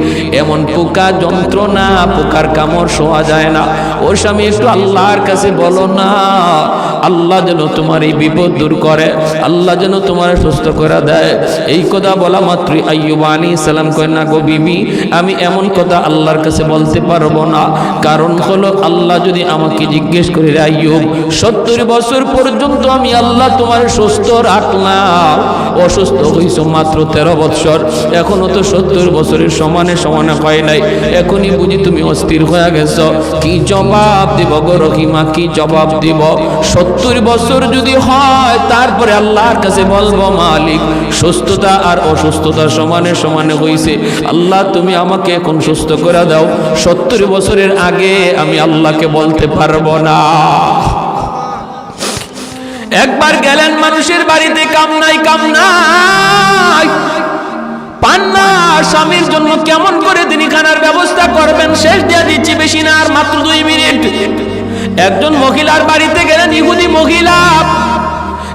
এমন পোকা যন্ত্রণা, পোকার কামড় শোয়া যায় না। ও স্বামী, একটু আল্লাহর কাছে বলো না, আল্লাহ যেন তোমার এই বিপদ দূর করে, আল্লাহ যেন তোমার সুস্থ করে দেয়। এই কথা বলা মাত্রই আইয়ুব আলাইহিস সালাম কয়, না গো বিবি, আমি এমন কথা আল্লাহর কাছে বলতে পারবো না। কারণ হলো, আল্লাহ যদি আমাকে জিজ্ঞেস করে, আইয়ুব 70 বছর পর্যন্ত আমি আল্লাহ তোমার সুস্থ রাখলাম, অসুস্থ হইছো মাত্র 13 বছর, এখনো তো 70 বছরের সমানে সমানে হয় নাই, এখনই বুঝি তুমি অস্থির হয়ে গেছো? কি জবাব দিব গো রহিমা, কি জবাব দিব? 70 বছর যদি হয়, তারপরে আল্লাহর কাছে বলবো, মালিক, সুস্থতা আর অসুস্থতা সমানে সমানে হইছে, আল্লাহ তুমি আমাকে এখন সুস্থ করে দাও। 70 বছরের আগে আমি আল্লাহকে বলতে পারবো না। একবার গেলেন মানুষের বাড়িতে, কাম নাই, কাম নাই, পান না। স্বামীর জন্য কেমন করে তিনি খানার ব্যবস্থা করবেন, শেষ দিয়ে দিচ্ছি, বেশি না, আর মাত্র 2 মিনিট। একজন মহিলার বাড়িতে গেলেন, ইহুদি মহিলা,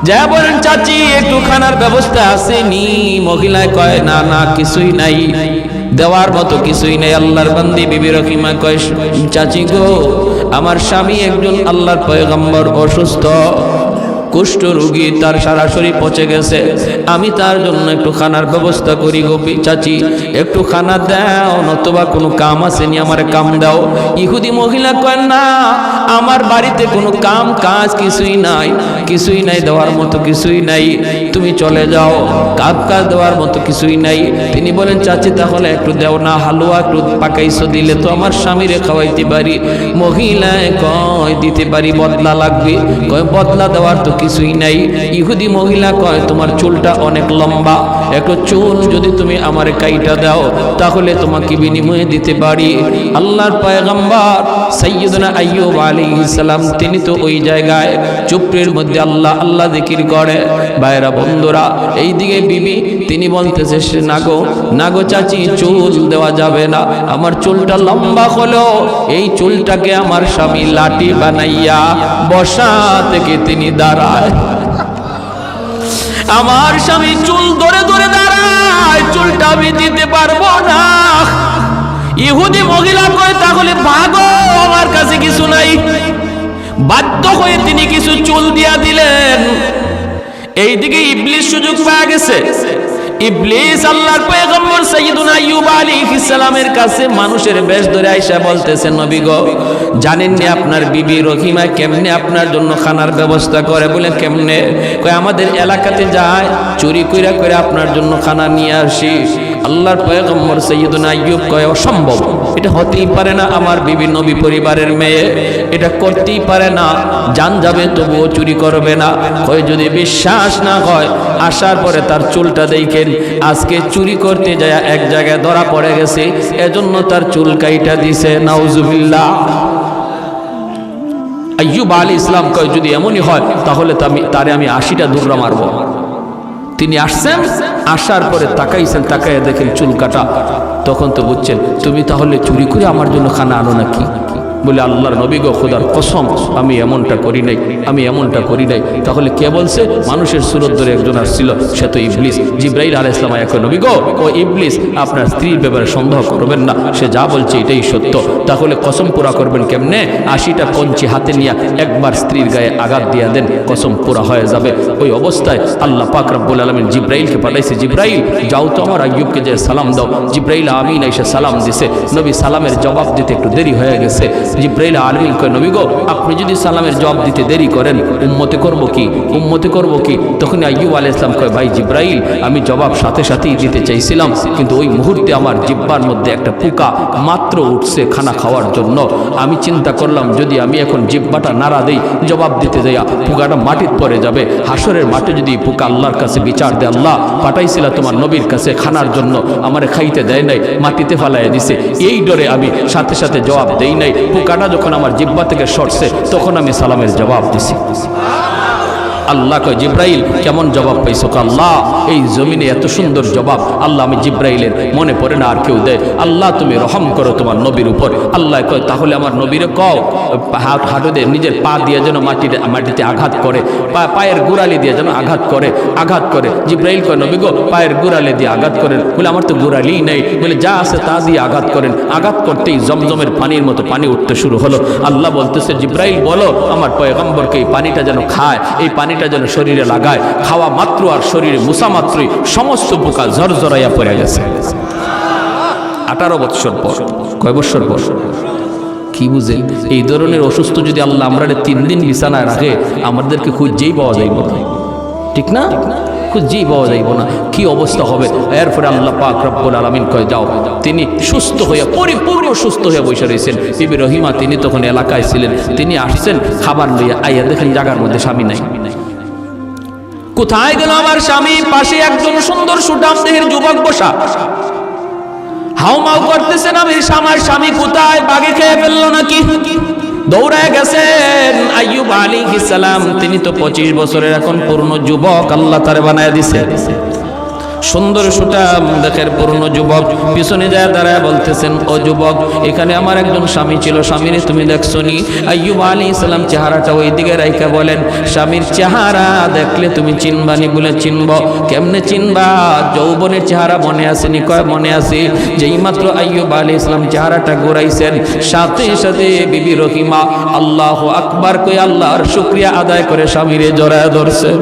যা বলেন, চাচি একটু খানার ব্যবস্থা আসেনি? মহিলায় কয়, না না, কিছুই নাই, দেওয়ার মতো কিছুই নাই। আল্লাহর বান্দি বিবি রহিমা কয়, চাচি গো, আমার স্বামী একজন আল্লাহর পয়গম্বর অসুস্থ, কুষ্ঠ রোগী, তার সারা শরীর পচে গেছে, আমি তার জন্য একটু খানার ব্যবস্থা করি গো চাচি, একটু খানা দাও, নতুবা কোনো কাম আসেনি, আমার কাম দাও। ইহুদি মহিলা কয়, না, আমার বাড়িতে কোনো কাম কাজ কিছুই নাই, কিছুই নাই, দেওয়ার মতো কিছুই নাই, তুমি চলে যাও, কাজ দেওয়ার মতো কিছুই নাই। তিনি বলেন, চাচি তাহলে একটু দেও না, হালুয়া একটু পাকাইছো, দিলে তো আমার স্বামীরে খাওয়াইতে পারি। মহিলায় কয়, দিতে পারি, বদলা লাগবে। কয়, বদলা দেওয়ার তো কিছুই নাই। ইহুদি মহিলা কয়, তোমার চুলটা অনেক লম্বা, একটু চুল যদি তুমি আমার কাইটা দাও, তাহলে তোমাকে বিনিময়ে দিতে পারি। আল্লাহর পয়গম্বর সাইয়্যিদুনা আইয়ুব আলাইহিস সালাম, তিনি তো ওই জায়গায় চুপড়ির মধ্যে আল্লাহ আল্লাহ জিকির করে। ভাইরা বন্ধুরা, এইদিকে বিবি তিনি বলতেছে, না গো চাচি, চুল দেওয়া যাবে না, আমার চুলটা লম্বা হলো, এই চুলটাকে আমার স্বামী লাঠি বানাইয়া বসা থেকে তিনি দাঁড়ায়, আমার স্বামী চুল ধরে ধরে দাঁড়ায়, চুলটা আমি দিতে পারবো না। ইহুদি মহিলা কয়, তাহলে ভাগো, আমার কাছে কিছু নাই। বাধ্য হয়ে তিনি কিছু চুল দিয়া দিলেন। এইদিকে ইবলিস সুযোগ পাওয়া গেছে। ইবলিস আল্লাহর পয়গম্বর সাইয়্যিদুনা আইয়ুব আলাইহিস সালামের কাছে মানুষের বেশ ধরে আইসা বলতেছে, নবী গো, জানেন না আপনার বিবি রহিমা কেমনে আপনার জন্য খানার ব্যবস্থা করে? বলে, কেমনে? কয়, আমাদের এলাকাতে যায়, চুরি কইরা কইরা আপনার জন্য খানা নিয়ে আসি। আল্লাহর পয়গম্বর সাইয়্যিদুনা আইয়ুব কয়, অসম্ভব, এটা হতেই পারে না, আমার বিবি নবী পরিবারের মেয়ে, এটা করতেই পারে না, জান যাবে তবুও চুরি করবে না। কয়, যদি বিশ্বাস না হয়, আসার পরে তার চুলটা দেখেন, আজকে চুরি করতে যায় এক জায়গায় ধরা পড়ে গেছে, এজন্য তার চুল কাইটা দিছে। নাউজুবিল্লাহ। আইয়ুব আলাইহিস সালাম কয়, যদি এমনই হয়, তাহলে তারে আমি 80টা দুর্রা মারবো। তিনি আসছেন, আসার পরে তাকাইছেন, তাকাইয়া দেখেন চুল কাটা। তখন তো বুঝছেন, তুমি তাহলে চুরি করে আমার জন্য খানা আনো নাকি? বলে, আল্লাহর নবী গো, খোদার কসম, আমি এমনটা করি নাই, আমি এমনটা করি নাই। তাহলে কে বলছে? মানুষের সুরত ধরে একজন আসছিল, সে তো ইবলিস। জিবরাইল আলাইহিস সালাম এক, নবী গো, ও ইবলিস, আপনার স্ত্রীর ব্যাপারে সন্দেহ করবেন না, সে যা বলছে এটাই সত্য। তাহলে কসম পুরা করবেন কেমনে? 80টা কঞ্চি হাতে নিয়ে একবার স্ত্রীর গায়ে আঘাত দিয়া দেন, কসম পুরা হয়ে যাবে। ওই অবস্থায় আল্লাহ পাক রব্বুল আলামিন জিবরাইলকে পাঠাইছে, জিবরাইল যাও তো আমার আইয়ুবকে যে সালাম দাও। জিবরাইল আমিন এসে সালাম দিছে। নবী সালামের জবাব দিতে একটু দেরি হয়ে গেছে। জিব্রাইল আলামিন কয় নবী গো আপনি যদি সালামের জবাব দিতে দেরি করেন উম্মতে করব কি, উম্মতে করব কি? তখন আইয়ুব আলাইহিস সালাম কয় ভাই জিব্রাইল আমি জবাব সাথে সাথেই দিতে চাইছিলাম, কিন্তু ওই মুহূর্তে আমার জিহ্বার মধ্যে একটা পোকা মাত্র উঠছে খানা খাওয়ার জন্য। আমি চিন্তা করলাম যদি আমি এখন জিহ্বাটা নাড়া দেই জবাব দিতে যাই পোকাটা মাটিতে পড়ে যাবে। হাসরের মাঠে যদি পোকা আল্লাহর কাছে বিচার দেয় আল্লাহ পাঠাইছিল তোমার নবীর কাছে খানার জন্য, আমারে খাইতে দেয় নাই, মাটিতে ফালাইয়া দিছে, এই ডরে আমি সাথে সাথে জবাব দেই নাই। পোকাটা যখন আমার জিহ্বা থেকে সরছে তখন আমি সালামের জবাব দিছি। আল্লাহ কয় জিব্রাইল কেমন জবাব পাইছো? আল্লাহ এই জমিনে এত সুন্দর জবাব আল্লাহ আমি জিব্রাইলের মনে পড়ে না আর কেউ দেয়। আল্লাহ তুমি রহম করো তোমার নবীর উপর। আল্লাহ কয় তাহলে আমার নবীরে কও হাঁটু দিয়ে নিজের পা দিয়ে যেন মাটিতে আঘাত করে, পায়ের গোড়ালি দিয়ে যেন আঘাত করে। জিব্রাইল কয় নবী গো পায়ের গোড়ালি দিয়ে আঘাত করেন। বলে আমার তো গোড়ালি নেই। বলে যা আছে তা দিয়ে আঘাত করেন। আঘাত করতেই জমজমের পানির মতো পানি উঠতে শুরু হলো। আল্লাহ বলতেছে জিব্রাইল বলো আমার পয়গম্বরকে এই পানিটা যেন খায়, এই পানিটা যেন শরীরে লাগায়। খাওয়া মাত্র আর শরীরে মুসা মাত্রই সমস্ত পোকা ঝরঝরাইয়া পড়ে গেছে। 18 বৎসর পর, কয় বৎসর পর? কি বুঝে এই ধরনের অসুস্থ যদি আল্লাহ আমরা 3 দিন বিছানায় রাখে আমাদেরকে খুঁজেই পাওয়া যাইব না, ঠিক না? খুঁজেই পাওয়া যাইব না, কি অবস্থা হবে? এরপরে আল্লাহ পাক রব্বুল আলামিন কয় যাও। তিনি সুস্থ হয়ে পরিপূর্ণ সুস্থ হয়ে বসে রয়েছেন। বিবি রহিমা তিনি তখন এলাকায় ছিলেন, তিনি আসছেন খাবার লইয়া, আইয়া দেখেন জায়গার মধ্যে স্বামী নাই। কোথায় গেল আমার স্বামী? পাশে একজন সুন্দর সুঠাম দেহের যুবক বসা, হাউমাউ করতেছেন। আমার স্বামী কোথায়? বাগে খেয়ে ফেললো নাকি? দৌড়ায় গেছেন আইয়ুব আলাইহিস সালাম। তিনি তো 25 বছরের এখন পূর্ণ যুবক, আল্লাহ তারে বানায় দিছে। সুন্দর সুঠাম দেখের পূর্ণ যুবক পিছনে যায় দাঁড়ায় বলতেছেন ও যুবক এখানে আমার একজন স্বামী ছিল, স্বামীরে তুমি দেখছো নি? আইয়ুব আলাইহিস সালাম চেহারাটা ওই দিকে রাইখা বলেন স্বামীর চেহারা দেখলে তুমি চিনবানি? বলে চিনব। কেমনে চিনবা? যৌবনের চেহারা মনে আসেনি? কয় মনে আছে। যেই মাত্র আইয়ুব আলাইহিস সালাম চেহারাটা ঘুরাইছেন সাথে সাথে বিবি রহিমা আল্লাহু আকবার কই আল্লাহর শুকরিয়া আদায় করে স্বামীরে জড়ায় ধরছেন।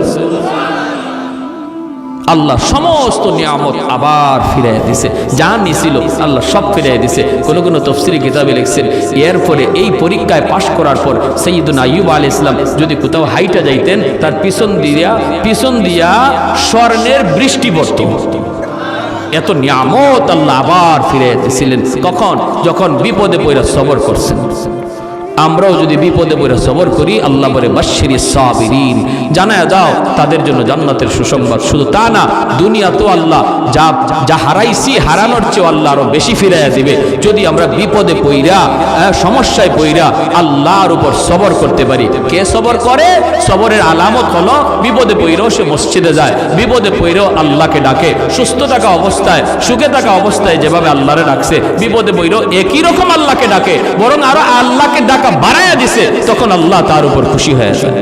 আল্লাহ সমস্ত নিয়ামত আবার ফিরাইয়া দিছে, যা নিছিল আল্লাহ সব ফিরাইয়া দিছে। কোনো তাফসীরি কিতাবে লিখছেন এরপরে এই পরীক্ষায় পাশ করার পর সাইয়্যিদুনা আইয়ুব আলাইহিস সালাম যদি কোথাও হাইটা যাইতেন তার পিছন দিয়া স্বর্ণের বৃষ্টি পড়ত। এত নিয়ামত আল্লাহ আবার ফিরাইয়া দিছিলেন। কখন? যখন বিপদে পড়ে সবর করছেন। আমরাও যদি বিপদে পড়ে সবর করি আল্লাহ বলে বাশশিরিস সাবিরিন, জানায়া দাও তাদের জন্য জান্নাতের সুসংবাদ। শুধু তা না, দুনিয়া তো আল্লাহ যা হারাইছি হারানোর চেয়ে আল্লাহ আরো বেশি ফিরাইয়া দিবে যদি আমরা বিপদে পইরা সমস্যায় পইরা আল্লাহর উপর সবর করতে পারি। কে সবর করে? সবরের আলামত হলো বিপদে পইরাও সে মসজিদে যায়, বিপদে পইরাও আল্লাহকে ডাকে। সুস্থ থাকা অবস্থায় সুখে থাকা অবস্থায় যেভাবে আল্লাহরে ডাকছে বিপদে পইরাও একই রকম আল্লাহকে ডাকে, বরং আরো আল্লাহকে ডাকা বাড়াইয়া দিছে। তখন আল্লাহ তার উপর খুশি হয়ে যায়।